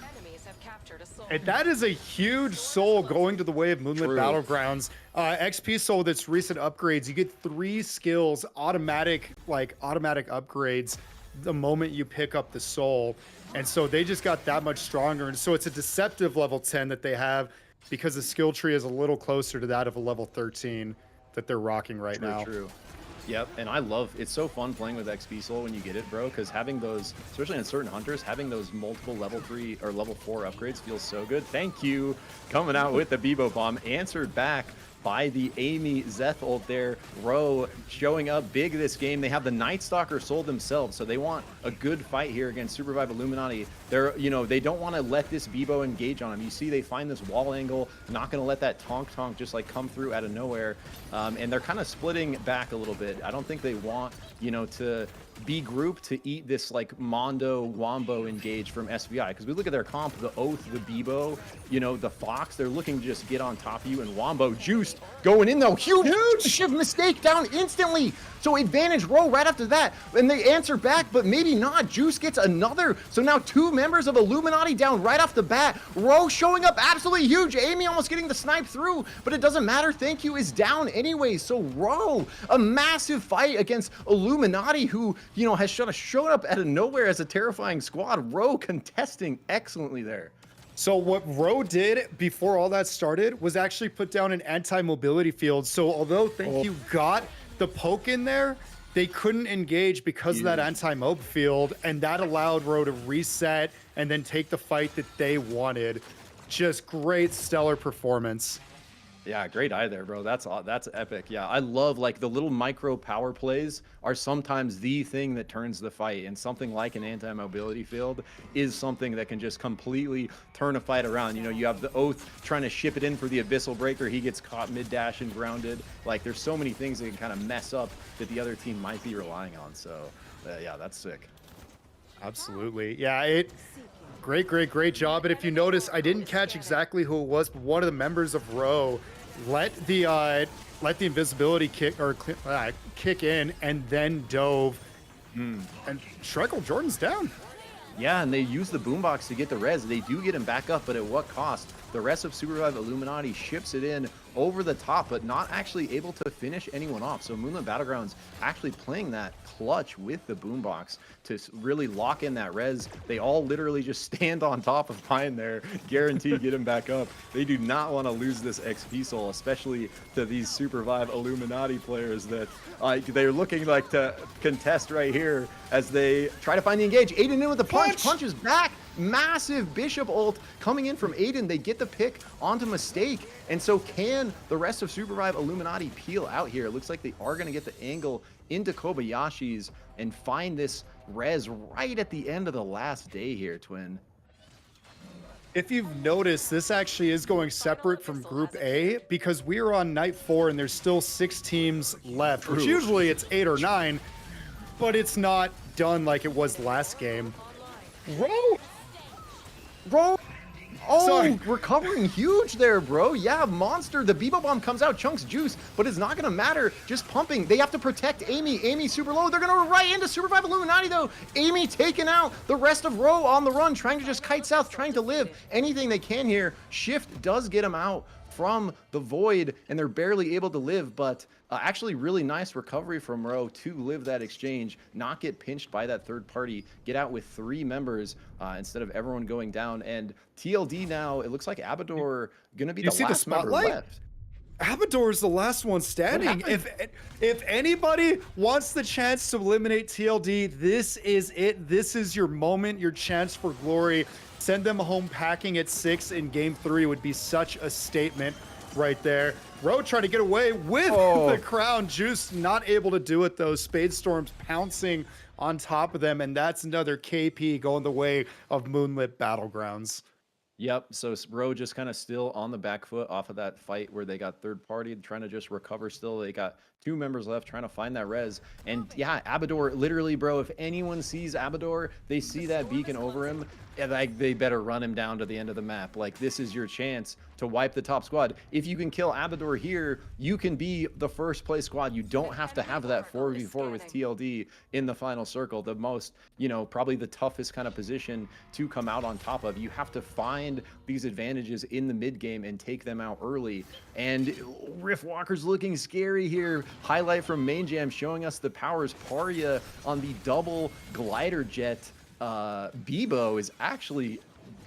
Speaker 4: And that is a huge soul going to the way of Moonlit Battlegrounds. XP soul with its recent upgrades, you get 3 skills, automatic upgrades the moment you pick up the soul. And so they just got that much stronger. And so it's a deceptive level 10 that they have because the skill tree is a little closer to that of a level 13 that they're rocking right now.
Speaker 1: True. Yep, and I love, it's so fun playing with XP Soul when you get it, bro, because having those, especially in certain hunters, having those multiple level 3 or level 4 upgrades feels so good. Thank you, coming out with the Bebo Bomb, answered back by the Amy Zeth ult there. Row showing up big this game. They have the Night Stalker Soul themselves, so they want a good fight here against SUPERVIVE Illuminati. They're, you know, they don't want to let this Bebo engage on them. You see, they find this wall angle, not going to let that tonk just like come through out of nowhere, and they're kind of splitting back a little bit. I don't think they want, you know, to B group to eat this like Mondo Wombo engage from SVI, because we look at their comp, the Oath, the Bebo, you know, the Fox, they're looking to just get on top of you, and Wombo juiced going in though, huge shift mistake down instantly. So advantage Row right after that, and they answer back, but maybe not. Juice gets another, so now 2 members of Illuminati down right off the bat. Row showing up absolutely huge. Amy almost getting the snipe through, but it doesn't matter. Thank you is down anyway. So Row, a massive fight against Illuminati, who, you know, has showed up out of nowhere as a terrifying squad. Row contesting excellently there.
Speaker 4: So what Row did before all that started was actually put down an anti-mobility field. So although Thank You got the poke in there, they couldn't engage because of that anti-mob field, and that allowed Row to reset and then take the fight that they wanted. Just great, stellar performance.
Speaker 1: Yeah, great eye there, bro. That's epic. Yeah, I love like the little micro power plays are sometimes the thing that turns the fight, and something like an anti-mobility field is something that can just completely turn a fight around. You know, you have the Oath trying to ship it in for the Abyssal Breaker. He gets caught mid-dash and grounded. Like, there's so many things that can kind of mess up that the other team might be relying on. So, yeah, that's sick.
Speaker 4: Absolutely. Yeah, great job. And if you notice, I didn't catch exactly who it was, but one of the members of Row let the invisibility kick in and then dove. And Shrekle Jordan's down.
Speaker 1: Yeah, and they use the boombox to get the res. They do get him back up, but at what cost? The rest of SUPERVIVE Illuminati ships it in over the top, but not actually able to finish anyone off. So Moonlit Battlegrounds actually playing that clutch with the boombox to really lock in that res. They all literally just stand on top of Pine there, guarantee get him back up. They do not want to lose this XP soul, especially to these SUPERVIVE Illuminati players that they're looking like to contest right here as they try to find the engage. Aiden in with the punch, punches back. Massive Bishop ult coming in from Aiden. They get the pick onto Mistake, and so can the rest of SUPERVIVE Illuminati peel out here. It looks like they are going to get the angle into Kobayashi's and find this res right at the end of the last day here, Twin.
Speaker 4: If you've noticed, this actually is going separate from Group A because we are on night 4 and there's still 6 teams left, which usually it's 8 or 9, but it's not done like it was last game.
Speaker 1: Bro, oh,
Speaker 4: Sorry.
Speaker 1: Recovering huge there, bro. Yeah, monster. The Bebo bomb comes out, chunks juice, but it's not gonna matter. Just pumping. They have to protect Amy. Amy super low. They're gonna run right into SUPERVIVE Illuminati though. Amy taken out. The rest of Row on the run, trying to just kite south, trying to live anything they can here. Shift does get them out from the void, and they're barely able to live, but actually really nice recovery from Row to live that exchange, not get pinched by that third party, get out with 3 members instead of everyone going down. And TLD now, it looks like Abador gonna be the last member left.
Speaker 4: Abador is the last one standing. If anybody wants the chance to eliminate TLD, this is it. This is your moment, your chance for glory. Send them home packing at 6 in game 3 would be such a statement right there. Row trying to get away with the crown. Juice not able to do it though. Spade Storms pouncing on top of them, and that's another KP going the way of Moonlit Battlegrounds.
Speaker 1: Yep, so Row just kind of still on the back foot off of that fight where they got third party, trying to just recover still. They got 2 members left trying to find that res. And yeah, Abador, literally, bro, if anyone sees Abador, they see that beacon over him, and like, they better run him down to the end of the map. Like, this is your chance to wipe the top squad. If you can kill Abador here, you can be the first place squad. You don't have to have that 4v4 with TLD in the final circle. The most, you know, probably the toughest kind of position to come out on top of. You have to find these advantages in the mid game and take them out early. And Rift Walker's looking scary here. Highlight from MainJam showing us the powers. Parya on the double glider jet. Bebo is actually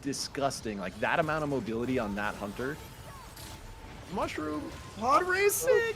Speaker 1: disgusting. Like, that amount of mobility on that hunter. Mushroom pod racing.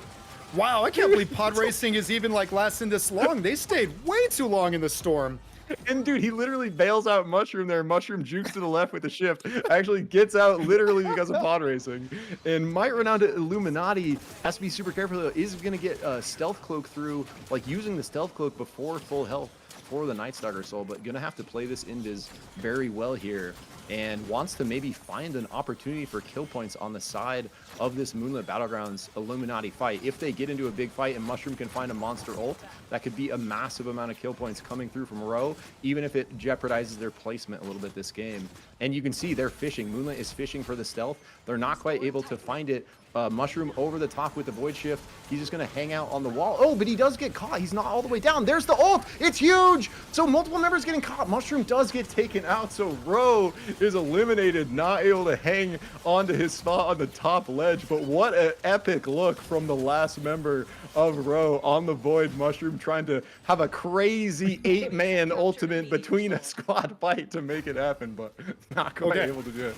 Speaker 4: Wow, I can't believe pod racing is even like lasting this long. They stayed way too long in the storm.
Speaker 1: And dude, he literally bails out Mushroom there. Mushroom jukes to the left with the shift. Actually gets out literally because of pod racing. And might run out to Illuminati. Has to be super careful though. Is going to get a stealth cloak through, like using the stealth cloak before full health for the Nightstalker Soul, but gonna have to play this Invis very well here, and wants to maybe find an opportunity for kill points on the side of this Moonlit Battlegrounds Illuminati fight. If they get into a big fight and Mushroom can find a monster ult, that could be a massive amount of kill points coming through from Row, even if it jeopardizes their placement a little bit this game. And you can see they're fishing. Moonlit is fishing for the stealth. They're not quite able to find it. Mushroom over the top with the Void Shift. He's just going to hang out on the wall. Oh, but he does get caught. He's not all the way down. There's the ult. It's huge. So multiple members getting caught. Mushroom does get taken out. So Row is eliminated, not able to hang onto his spot on the top ledge. But what an epic look from the last member of Row on the Void. Mushroom trying to have a crazy 8-man ultimate between a squad fight to make it happen, but not quite able to do it.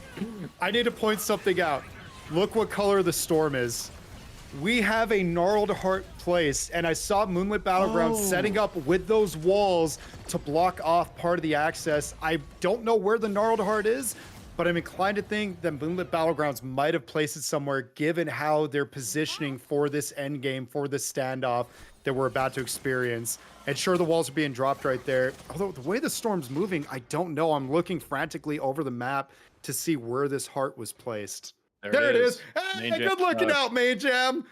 Speaker 4: I need to point something out. Look what color the storm is. We have a gnarled heart placed, and I saw Moonlit Battlegrounds setting up with those walls to block off part of the access. I don't know where the gnarled heart is, but I'm inclined to think that Moonlit Battlegrounds might have placed it somewhere, given how they're positioning for this end game, for this standoff that we're about to experience. And sure, the walls are being dropped right there. Although the way the storm's moving, I don't know. I'm looking frantically over the map to see where this heart was placed. There it is. Hey, good looking out, MainJam.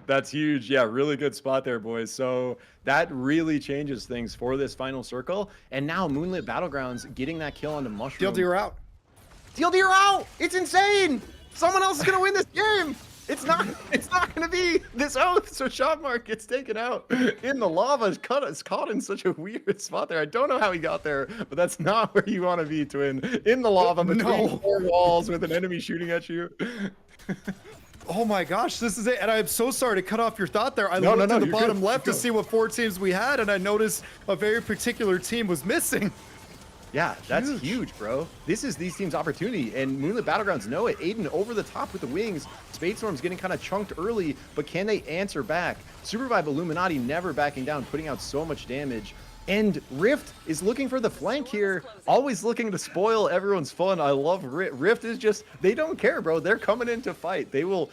Speaker 1: That's huge. Yeah, really good spot there, boys. So that really changes things for this final circle. And now Moonlit Battlegrounds getting that kill onto Mushroom.
Speaker 4: TLD, you're out.
Speaker 1: TLD, you're out. It's insane. Someone else is gonna win this game. It's not gonna be this oath. So Shotmark gets taken out in the lava. It's caught in such a weird spot there. I don't know how he got there, but that's not where you want to be, Twin. In the lava between 4 walls with an enemy shooting at you.
Speaker 4: Oh my gosh, this is it. And I'm so sorry to cut off your thought there. I looked to the bottom left to see what 4 teams we had, and I noticed a very particular team was missing.
Speaker 1: Yeah, that's huge, bro. This is these teams' opportunity, and Moonlit Battlegrounds know it. Aiden over the top with the wings. Spadestorm's getting kind of chunked early, but can they answer back? SUPERVIVE Illuminati never backing down, putting out so much damage. And Rift is looking for the flank here, always looking to spoil everyone's fun. I love Rift. Rift is just, they don't care, bro. They're coming in to fight. They will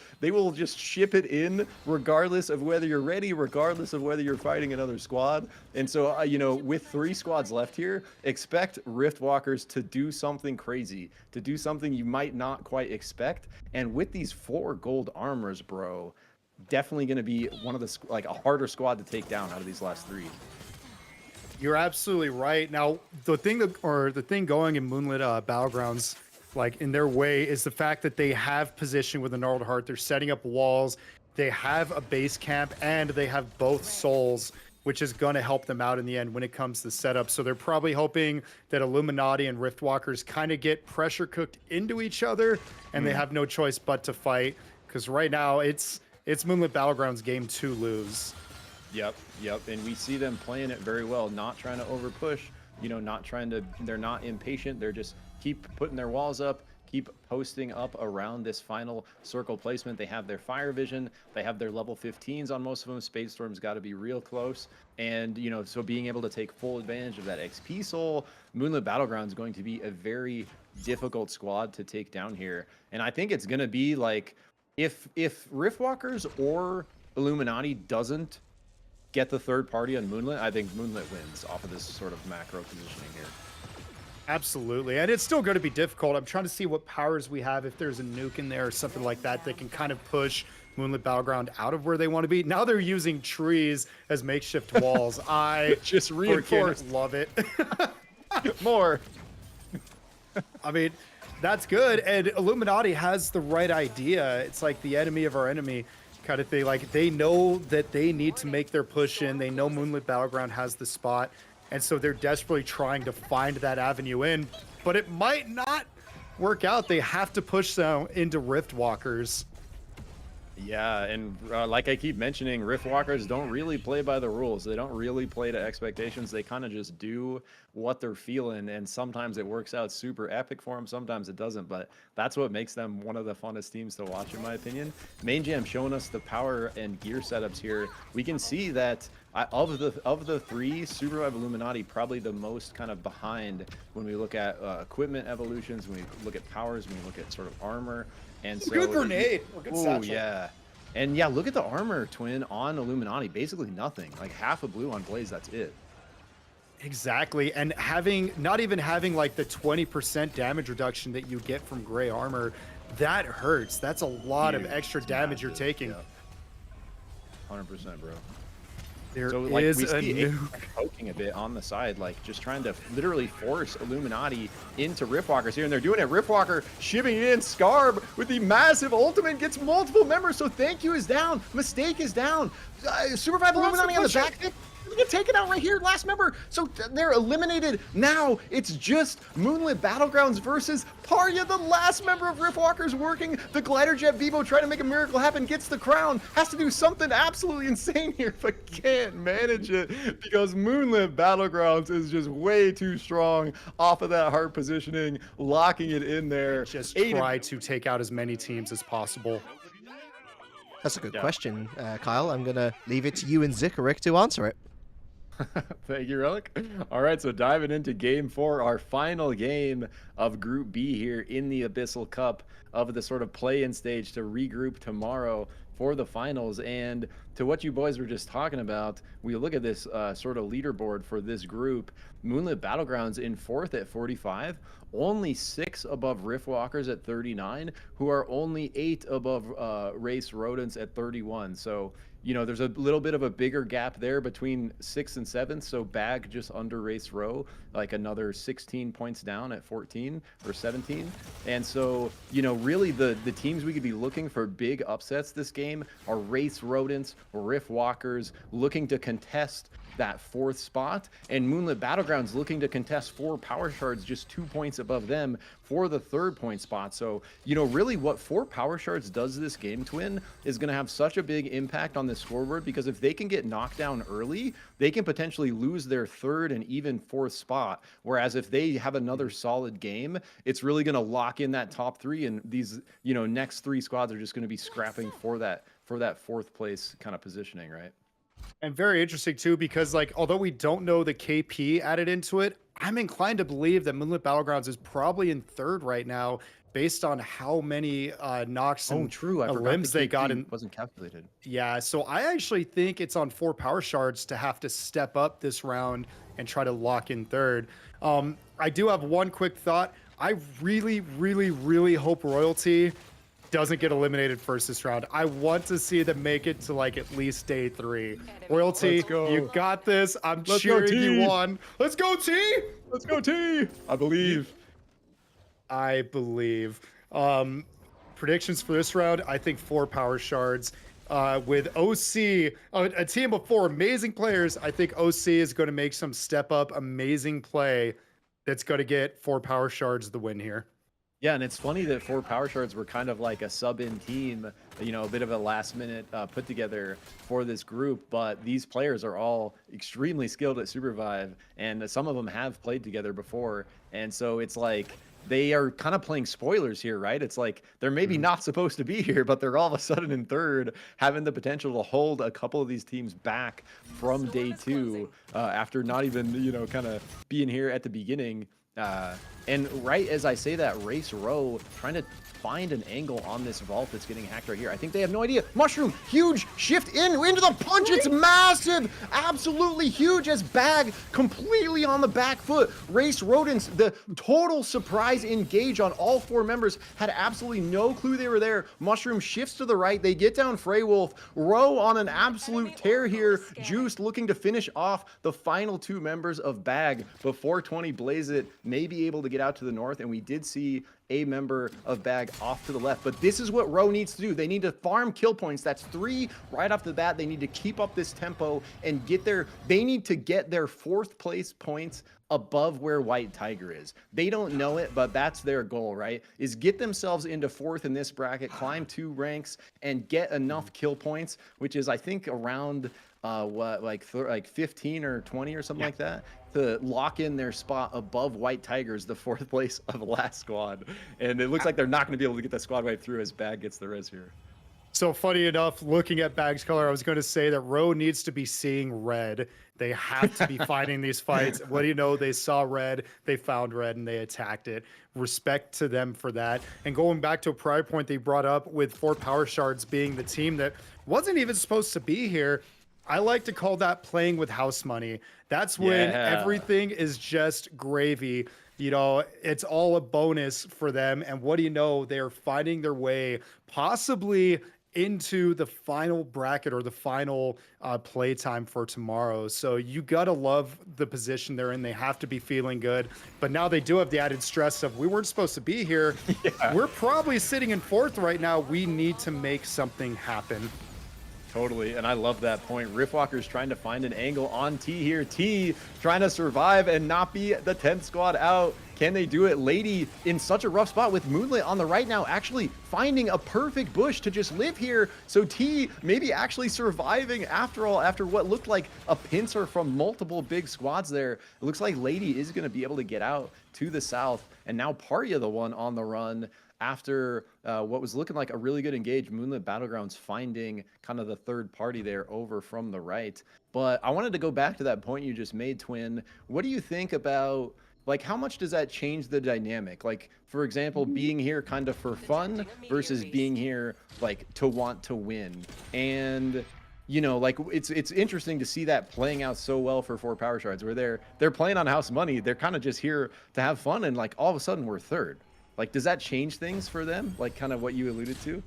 Speaker 1: just ship it in regardless of whether you're ready, regardless of whether you're fighting another squad. And so, you know, with 3 squads left here, expect Rift Walkers to do something crazy, to do something you might not quite expect. And with these 4 gold armors, bro, definitely going to be one of the, like, a harder squad to take down out of these last 3.
Speaker 4: You're absolutely right. Now, the thing going in Moonlit Battlegrounds, like in their way, is the fact that they have position with the Gnarled Heart. They're setting up walls. They have a base camp, and they have both souls, which is going to help them out in the end when it comes to setup. So they're probably hoping that Illuminati and Riftwalkers kind of get pressure cooked into each other, and they have no choice but to fight. Because right now, it's Moonlit Battlegrounds game 2 lose.
Speaker 1: Yep. And we see them playing it very well, not trying to over push, you know, they're not impatient. They're just keep putting their walls up, keep posting up around this final circle placement. They have their fire vision. They have their level 15s on most of them. Spadestorm's got to be real close. And, you know, so being able to take full advantage of that XP soul, Moonlit Battlegrounds is going to be a very difficult squad to take down here. And I think it's going to be like, if Riftwalkers or Illuminati doesn't get the third party on Moonlit, I think Moonlit wins off of this sort of macro positioning here.
Speaker 4: Absolutely, and it's still going to be difficult. I'm trying to see what powers we have, if there's a nuke in there or something like that that can kind of push Moonlit Battleground out of where they want to be. Now they're using trees as makeshift walls. I
Speaker 1: just reinforce.
Speaker 4: Love it.
Speaker 1: More.
Speaker 4: I mean, that's good, and Illuminati has the right idea. It's like the enemy of our enemy kind of thing. Like, they know that they need to make their push in. They know Moonlit Battleground has the spot, and so they're desperately trying to find that avenue in, but it might not work out. They have to push them into Riftwalkers.
Speaker 1: Yeah, and like I keep mentioning, Riftwalkers don't really play by the rules. They don't really play to expectations. They kind of just do what they're feeling, and sometimes it works out super epic for them, sometimes it doesn't, but that's what makes them one of the funnest teams to watch, in my opinion. MainJam showing us the power and gear setups here. We can see that of the 3, SUPERVIVE Illuminati probably the most kind of behind when we look at equipment evolutions, when we look at powers, when we look at sort of armor. And so,
Speaker 4: good grenade.
Speaker 1: Oh yeah, and yeah, look at the armor, Twin, on Illuminati. Basically nothing. Like half a blue on Blaze. That's it.
Speaker 4: Exactly, and not even having like the 20% damage reduction that you get from gray armor, that hurts. That's a lot of
Speaker 1: Huge.
Speaker 4: extra
Speaker 1: It's
Speaker 4: damage you're
Speaker 1: massive,
Speaker 4: taking.
Speaker 1: yeah. 100%, bro.
Speaker 4: There
Speaker 1: So like
Speaker 4: is
Speaker 1: we
Speaker 4: a
Speaker 1: see
Speaker 4: nuke.
Speaker 1: poking a bit on the side, like just trying to literally force Illuminati into Riftwalkers here, and they're doing it. Riftwalker shipping it in. Scarb with the massive ultimate gets multiple members. So thank you is down. Mistake is down. SUPERVIVE Illuminati on the back. Get taken out right here, last member. So they're eliminated. Now it's just Moonlit Battlegrounds versus Parya, the last member of Riftwalkers working. The glider jet Vivo trying to make a miracle happen, gets the crown, has to do something absolutely insane here, but can't manage it because Moonlit Battlegrounds is just way too strong off of that hard positioning, locking it in there.
Speaker 4: Just try to take out as many teams as possible.
Speaker 3: That's a good question, Kyle. I'm going to leave it to you and Zikorik to answer it.
Speaker 1: Thank you, Reliq. All right, so diving into game 4, our final game of Group B here in the Abyssal Cup of the sort of play-in stage to regroup tomorrow for the finals. And to what you boys were just talking about, we look at this sort of leaderboard for this group. Moonlit Battlegrounds in 4th at 45, only 6 above Riftwalkers at 39, who are only 8 above Wraiths Rowdents at 31. So, you know, there's a little bit of a bigger gap there between 6th and 7th. So Bag just under Wraiths Row, like another 16 points down at 14 or 17. And so, you know, really the teams we could be looking for big upsets this game are Wraiths Rowdents, Riftwalkers, looking to contest that 4th spot, and Moonlit Battlegrounds looking to contest 4 power shards just 2 points above them for the 3rd point spot. So, you know, really what 4 power shards does this game, Twin, is going to have such a big impact on the scoreboard, because if they can get knocked down early, they can potentially lose their 3rd and even 4th spot. Whereas if they have another solid game, it's really going to lock in that top 3, and these, you know, next 3 squads are just going to be scrapping for that 4th place kind of positioning, right?
Speaker 4: And very interesting too, because like, although we don't know the KP added into it, I'm inclined to believe that Moonlit Battlegrounds is probably in 3rd right now, based on how many knocks and
Speaker 1: true. I forgot
Speaker 4: limbs
Speaker 1: the
Speaker 4: they
Speaker 1: KP
Speaker 4: got in.
Speaker 1: wasn't calculated.
Speaker 4: Yeah, so I actually think it's on 4 power shards to have to step up this round and try to lock in 3rd. I do have one quick thought. I really, really, really hope Royalty doesn't get eliminated first this round. I want to see them make it to like at least day 3. Royalty, you got this. I'm cheering you on. Let's go, T!
Speaker 1: Let's go, T! I believe.
Speaker 4: I believe. Predictions for this round, I think 4 power shards. With OC, a team of 4 amazing players, I think OC is going to make some step up, amazing play that's going to get 4 power shards the win here.
Speaker 1: Yeah, and it's funny that 4 power shards were kind of like a sub-in team, you know, a bit of a last-minute put together for this group, but these players are all extremely skilled at SUPERVIVE, and some of them have played together before, and so it's like they are kind of playing spoilers here, right? It's like they're maybe not supposed to be here, but they're all of a sudden in 3rd, having the potential to hold a couple of these teams back from day 2 after not even, you know, kind of being here at the beginning. And right as I say that, Race Row trying to find an angle on this vault that's getting hacked right here. I think they have no idea. Mushroom, huge shift into the punch. It's massive, absolutely huge, as Bag completely on the back foot. Race Rowdents, the total surprise engage on all 4 members, had absolutely no clue they were there. Mushroom shifts to the right. They get down Frey Wolf. Row on an absolute tear here. Juice looking to finish off the final 2 members of Bag before 20 Blaze It may be able to get out to the north, and we did see a member of Bag off to the left. But this is what Row needs to do. They need to farm kill points. That's 3 right off the bat. They need to keep up this tempo and get their, they need to get their 4th place points above where White Tiger is. They don't know it, but that's their goal, right? Is get themselves into 4th in this bracket, climb 2 ranks, and get enough kill points, which is, I think, around like 15 or 20 or something like that, to lock in their spot above White Tigers, the 4th place of the last squad. And it looks like they're not going to be able to get that squad wipe through as Bag gets the res here.
Speaker 4: So funny enough, looking at Bag's color, I was going to say that Row needs to be seeing red. They have to be fighting these fights. What do you know? They saw red, they found red, and they attacked it. Respect to them for that. And going back to a prior point they brought up with 4 power shards being the team that wasn't even supposed to be here, I like to call that playing with house money. That's when
Speaker 1: Yeah.
Speaker 4: everything is just gravy. You know, it's all a bonus for them. And what do you know? They're finding their way possibly into the final bracket or the final play time for tomorrow. So you gotta love the position they're in. They have to be feeling good. But now they do have the added stress of we weren't supposed to be here. We're probably sitting in fourth right now. We need to make something happen.
Speaker 1: Totally, and I love that point. Riftwalker's trying to find an angle on T here. T trying to survive and not be the 10th squad out. Can they do it? Lady in such a rough spot with Moonlit on the right now, actually finding a perfect bush to just live here. So T maybe actually surviving after all, after what looked like a pincer from multiple big squads there. It looks like Lady is going to be able to get out to the south, and now Parya the one on the run. After what was looking like a really good engage, Moonlit Battlegrounds finding kind of the third party there over from the right. But I wanted to go back to that point you just made, Twin. What do you think about, like, how much does that change the dynamic? Like, for example, being here kind of for fun versus being here, like, to want to win. And, you know, like, it's interesting to see that playing out so well for 4 Power Shards, where they're playing on house money. They're kind of just here to have fun, and, like, all of a sudden we're third. Like, does that change things for them? Like, kind of what you alluded to?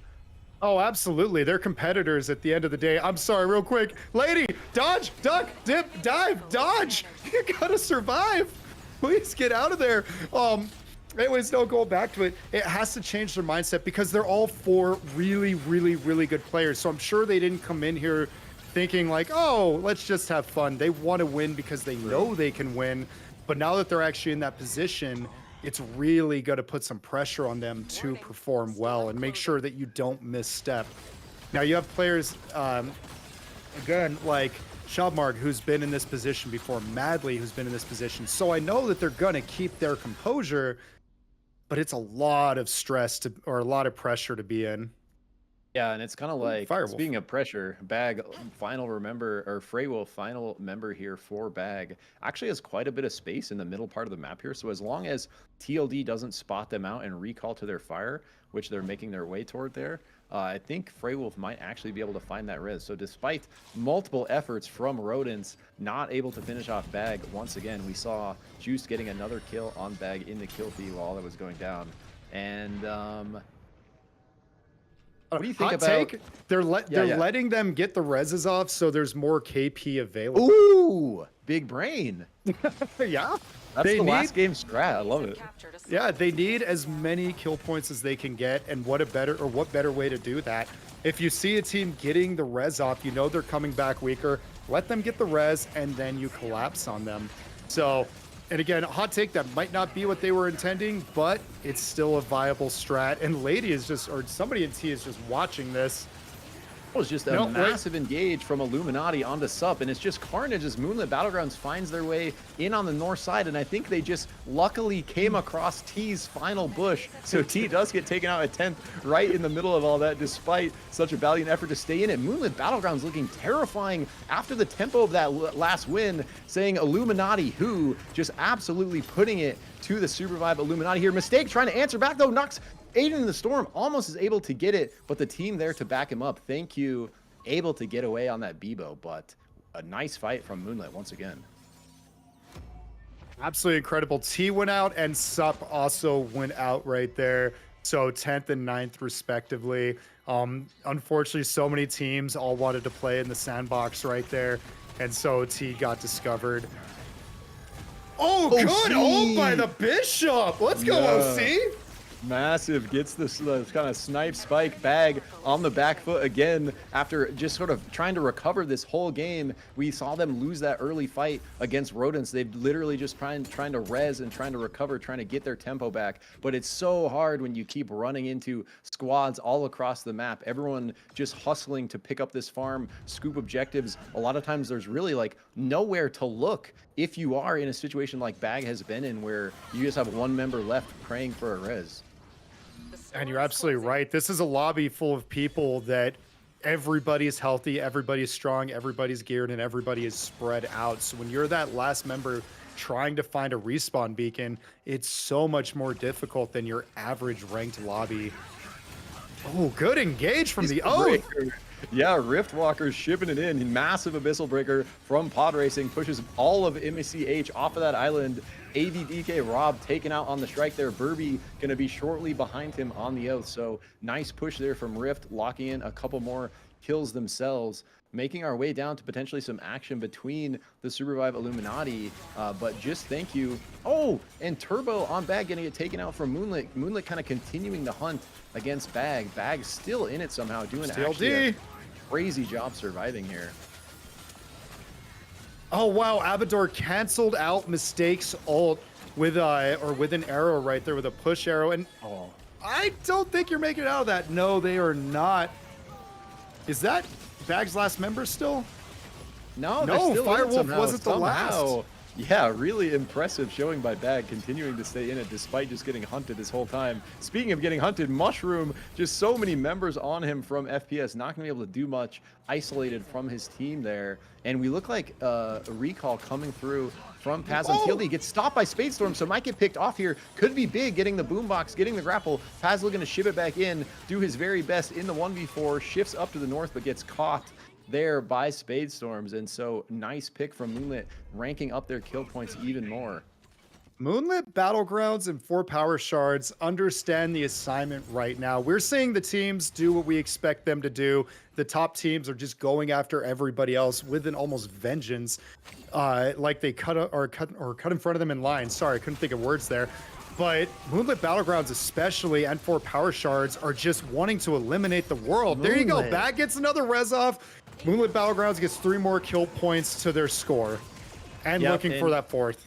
Speaker 4: Oh, absolutely. They're competitors at the end of the day. I'm sorry, real quick. Lady, dodge, duck, dip, dive, dodge. You gotta survive. Please get out of there. Anyways, no, going back to it. It has to change their mindset because they're all 4 really, really, really good players. So I'm sure they didn't come in here thinking like, oh, let's just have fun. They want to win because they know they can win. But now that they're actually in that position, it's really going to put some pressure on them to perform well and make sure that you don't misstep. Now you have players, again, like Shabmarg, who's been in this position before, Madly, who's been in this position. So I know that they're going to keep their composure, but it's a lot of stress or a lot of pressure to be in.
Speaker 1: Yeah, and it's kind of like,
Speaker 4: Firewolf.
Speaker 1: speaking of pressure, Bag, Freywolf, final member here for Bag, actually has quite a bit of space in the middle part of the map here. So as long as TLD doesn't spot them out and recall to their fire, which they're making their way toward there, I think Freywolf might actually be able to find that res. So despite multiple efforts from Rowdents, not able to finish off Bag, once again, we saw Juice getting another kill on Bag in the kill feed while that was going down. And, what do you think
Speaker 4: Hot
Speaker 1: about?
Speaker 4: take, they're letting them get the reses off so there's more KP available.
Speaker 1: Ooh, big brain.
Speaker 4: Yeah.
Speaker 1: That's
Speaker 4: They
Speaker 1: the
Speaker 4: need-
Speaker 1: last game strat. I love it.
Speaker 4: Yeah, they need as many kill points as they can get, and what better way to do that? If you see a team getting the res off, you know they're coming back weaker. Let them get the res, and then you collapse on them. So, and again, hot take, that might not be what they were intending, but it's still a viable strat. And Lady is just, or somebody in T is just watching this.
Speaker 1: It was just a massive engage from Illuminati onto Sup, and it's just carnage as Moonlit Battlegrounds finds their way in on the north side, and I think they just luckily came across T's final bush, so T does get taken out at 10th right in the middle of all that, despite such a valiant effort to stay in it. Moonlit Battlegrounds looking terrifying after the tempo of that last win, saying Illuminati who, just absolutely putting it to the SUPERVIVE Illuminati here. Mistake trying to answer back though, knocks Aiden in the Storm, almost is able to get it, but the team there to back him up. Thank you, able to get away on that Bebo, but a nice fight from Moonlit once again.
Speaker 4: Absolutely incredible. T went out and Sup also went out right there. So 10th and 9th respectively. Unfortunately, so many teams all wanted to play in the sandbox right there. And so T got discovered. Oh, good ult by the Bishop. Let's go, OC.
Speaker 1: Massive gets this kind of snipe spike. Bag on the back foot again after just sort of trying to recover this whole game. We saw them lose that early fight against Rowdents. They've literally just trying to res and trying to recover, trying to get their tempo back. But it's so hard when you keep running into squads all across the map. Everyone just hustling to pick up this farm, scoop objectives. A lot of times there's really like nowhere to look if you are in a situation like Bag has been in, where you just have one member left praying for a res.
Speaker 4: And you're absolutely right. This is a lobby full of people that everybody's healthy, everybody's strong, everybody's geared, and everybody is spread out. So when you're that last member trying to find a respawn beacon, it's so much more difficult than your average ranked lobby. Oh, good engage from the Oath.
Speaker 1: Yeah, Riftwalker's shipping it in. Massive Abyssal Breaker from Pod Racing pushes all of MCH off of that island. AVDK Rob taken out on the strike there. Burby going to be shortly behind him on the Oath. So nice push there from Rift, locking in a couple more kills themselves. Making our way down to potentially some action between the SUPERVIVE Illuminati. But just thank you. Oh, and Turbo on Bag getting it taken out from Moonlit. Moonlit kind of continuing the hunt against Bag. Bag still in it somehow, doing actually a crazy job surviving here.
Speaker 4: Oh wow, Abador canceled out Mistake's ult with an arrow right there with a push arrow, and I don't think you're making it out of that. No, they are not. Is that Bag's last member still?
Speaker 1: No,
Speaker 4: Firewolf wasn't the last.
Speaker 1: Yeah, really impressive showing by Bag, continuing to stay in it despite just getting hunted this whole time. Speaking of getting hunted, Mushroom, just so many members on him from FPS, not going to be able to do much, isolated from his team there. And we look like a recall coming through from Paz on TLD. Gets stopped by Spadestorm, so might get picked off here. Could be big, getting the boombox, getting the grapple. Paz looking to ship it back in, do his very best in the 1v4, shifts up to the north, but gets caught there by Spadestorms. And so nice pick from Moonlit, ranking up their kill points even more.
Speaker 4: Moonlit, Battlegrounds, and 4 Power Shards understand the assignment right now. We're seeing the teams do what we expect them to do. The top teams are just going after everybody else with an almost vengeance, like they cut in front of them in line. Sorry, I couldn't think of words there. But Moonlit Battlegrounds especially, and 4 Power Shards, are just wanting to eliminate the world. There you go. Bag gets another res off. Moonlit Battlegrounds gets 3 more kill points to their score. And looking for that 4th.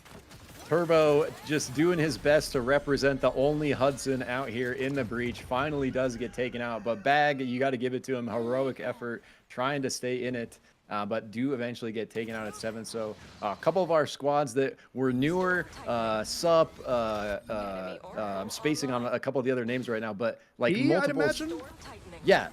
Speaker 1: Turbo just doing his best to represent the only Hudson out here in the breach. Finally does get taken out. But Bag, you got to give it to him. Heroic effort trying to stay in it. But do eventually get taken out at 7. So a couple of our squads that were newer, Sup, I'm spacing on a couple of the other names right now, but like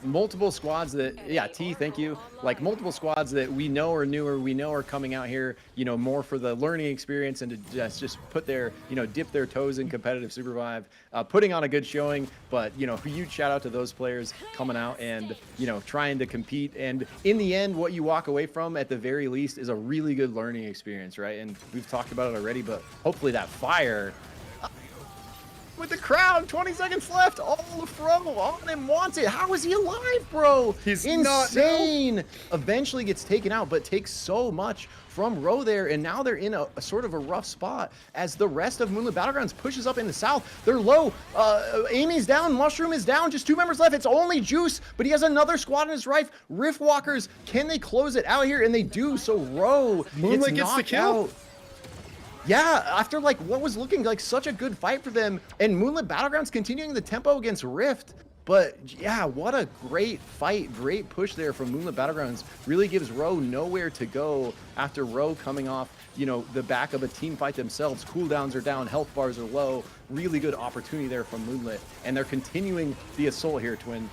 Speaker 1: multiple squads that, T, thank you. Like multiple squads that we know are newer, we know are coming out here, you know, more for the learning experience and to just put their, you know, dip their toes in competitive SUPERVIVE, putting on a good showing. But, you know, huge shout out to those players coming out and, you know, trying to compete. And in the end, what you walk away from at the very least is a really good learning experience, right? And we've talked about it already, but hopefully that fire with the crowd, 20 seconds left, all the Fro on him wants it. How is he alive, bro?
Speaker 4: He's
Speaker 1: insane. Eventually gets taken out, but takes so much from Row there, and now they're in a sort of a rough spot as the rest of Moonlit Battlegrounds pushes up in the south. They're low. Amy's down, Mushroom is down, just 2 members left. It's only Juice, but he has another squad in his right. Riftwalkers, can they close it out here? And they do, so Row
Speaker 4: Moonlit gets the kill.
Speaker 1: Out. Yeah, after like what was looking like such a good fight for them, and Moonlit Battlegrounds continuing the tempo against Rift. But yeah, what a great fight, great push there from Moonlit Battlegrounds. Really gives Row nowhere to go after Row coming off, you know, the back of a team fight themselves. Cooldowns are down, health bars are low. Really good opportunity there from Moonlit, and they're continuing the assault here, Twin.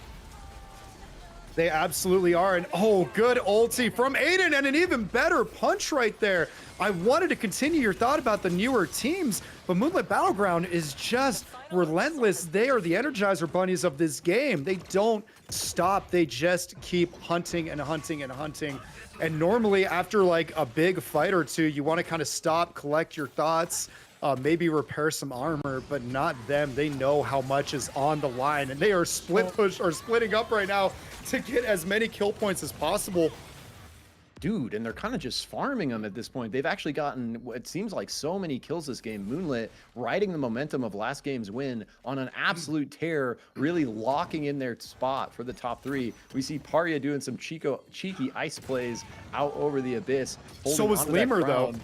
Speaker 4: They absolutely are. And oh, good ulti from Aiden, and an even better punch right there. I wanted to continue your thought about the newer teams, but Moonlit Battleground is just relentless. They are the Energizer bunnies of this game. They don't stop. They just keep hunting and hunting and hunting. And normally after like a big fight or two, you want to kind of stop, collect your thoughts, maybe repair some armor, but not them. They know how much is on the line, and they are splitting up right now to get as many kill points as possible.
Speaker 1: Dude, and they're kind of just farming them at this point. They've actually gotten what seems like so many kills this game. Moonlit riding the momentum of last game's win on an absolute tear, really locking in their spot for the top 3. We see Parya doing some cheeky ice plays out over the Abyss.
Speaker 4: So was Lemur, though.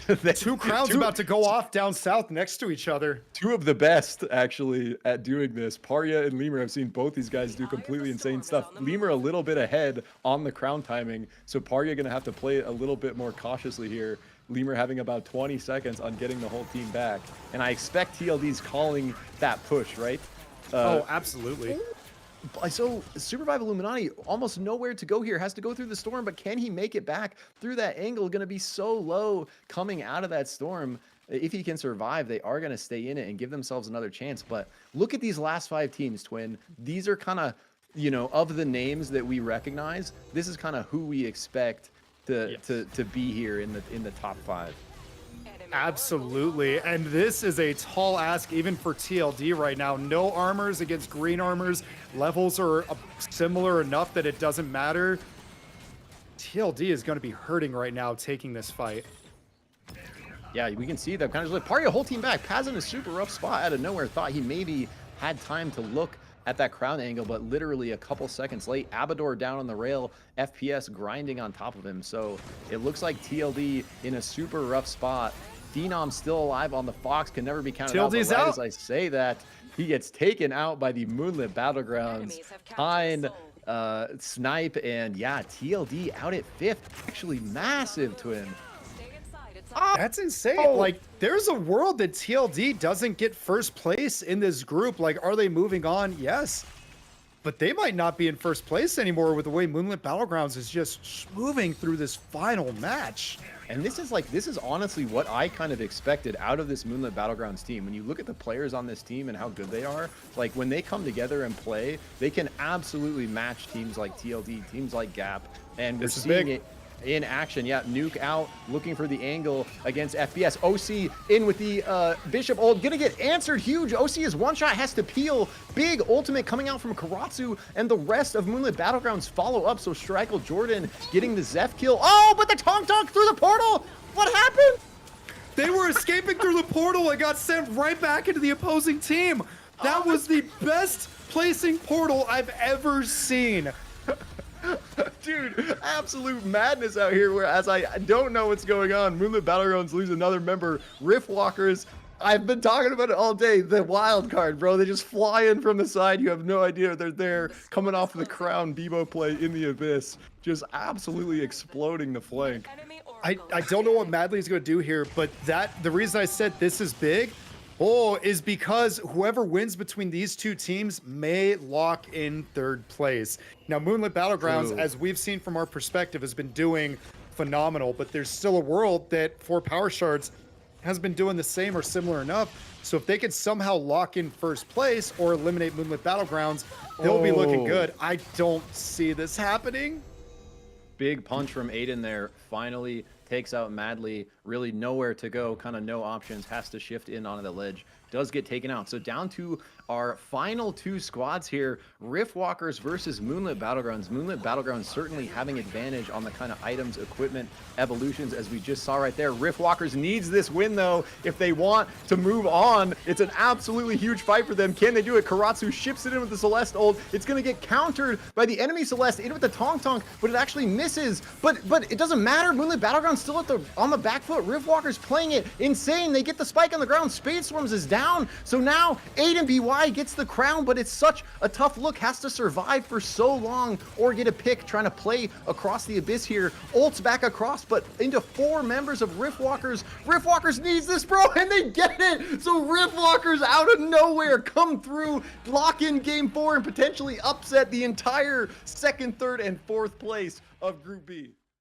Speaker 4: 2 crowns about to go off down south next to each other.
Speaker 1: 2 of the best, actually, at doing this. Parya and Lemur, I've seen both these guys do completely insane stuff. Lemur a little bit ahead on the crown timing, so Parya going to have to play it a little bit more cautiously here. Lemur having about 20 seconds on getting the whole team back. And I expect TLD's calling that push, right?
Speaker 4: Oh, absolutely.
Speaker 1: So SUPERVIVE Illuminati almost nowhere to go here, has to go through the storm, but can he make it back through that angle? Going to be so low coming out of that storm. If he can survive, they are going to stay in it and give themselves another chance. But look at these last 5 teams, Twin. These are kind of you know, of the names that we recognize, this is kind of who we expect to be here in the top 5.
Speaker 4: Absolutely, and this is a tall ask even for TLD right now. No armors against green armors. Levels are similar enough that it doesn't matter. TLD is going to be hurting right now taking this fight.
Speaker 1: Yeah, we can see them kind of just like party a whole team back. Paz in a super rough spot out of nowhere. Thought he maybe had time to look at that crown angle, but literally a couple seconds late. Abador down on the rail, FPS grinding on top of him. So it looks like TLD in a super rough spot. Phenom still alive on the Fox, can never be counted out.
Speaker 4: TLD's
Speaker 1: But right
Speaker 4: out.
Speaker 1: as I say that, he gets taken out by the Moonlit Battlegrounds. Pine, Snipe, and yeah, TLD out at 5th. Actually massive, Twin.
Speaker 4: That's insane. Like, there's a world that TLD doesn't get first place in this group. Like, are they moving on? Yes. But they might not be in first place anymore with the way Moonlit Battlegrounds is just moving through this final match.
Speaker 1: And this is honestly what I kind of expected out of this Moonlit Battlegrounds team. When you look at the players on this team and how good they are, like when they come together and play, they can absolutely match teams like TLD, teams like Gap, and we're seeing it in action. Yeah, Nuke out, looking for the angle against FPS. OC in with the Bishop ult, gonna get answered huge. OC is one shot, has to peel. Big ultimate coming out from Karatsu, and the rest of Moonlit Battlegrounds follow up. So Strikel Jordan getting the Zeph kill. Oh, but the Tonk through the portal! What happened?
Speaker 4: They were escaping through the portal and got sent right back into the opposing team. That was the best placing portal I've ever seen.
Speaker 1: Dude, absolute madness out here, whereas I don't know what's going on. Moonlit Battlegrounds lose another member. Riftwalkers, I've been talking about it all day. The wild card, bro. They just fly in from the side. You have no idea they're there. Coming off of the crown Bebo play in the Abyss. Just absolutely exploding the flank.
Speaker 4: I don't know what Madley's going to do here, but the reason I said this is big is because whoever wins between these two teams may lock in 3rd place. Now, Moonlit Battlegrounds, as we've seen from our perspective, has been doing phenomenal, but there's still a world that for Power Shards has been doing the same or similar enough. So if they can somehow lock in 1st place or eliminate Moonlit Battlegrounds, they'll be looking good. I don't see this happening.
Speaker 1: Big punch from Aiden there. Finally takes out Madly. Really nowhere to go, kind of no options. Has to shift in onto the ledge. Does get taken out. So down to our final 2 squads here. Riftwalkers versus Moonlit Battlegrounds. Moonlit Battlegrounds certainly having advantage on the kind of items, equipment, evolutions as we just saw right there. Riftwalkers needs this win though if they want to move on. It's an absolutely huge fight for them. Can they do it? Karatsu ships it in with the Celeste ult. It's going to get countered by the enemy Celeste in with the Tonk, but it actually misses. But it doesn't matter. Moonlit Battlegrounds still on the back foot. Riftwalkers playing it insane. They get the spike on the ground. Spade Swarms is down. So now Aiden BY gets the crown, but it's such a tough look. Has to survive for so long or get a pick trying to play across the Abyss here. Ults back across, but into 4 members of Riftwalkers. Riftwalkers needs this, bro, and they get it. So Riftwalkers out of nowhere come through, lock in game 4, and potentially upset the entire 2nd, 3rd, and 4th place of Group B.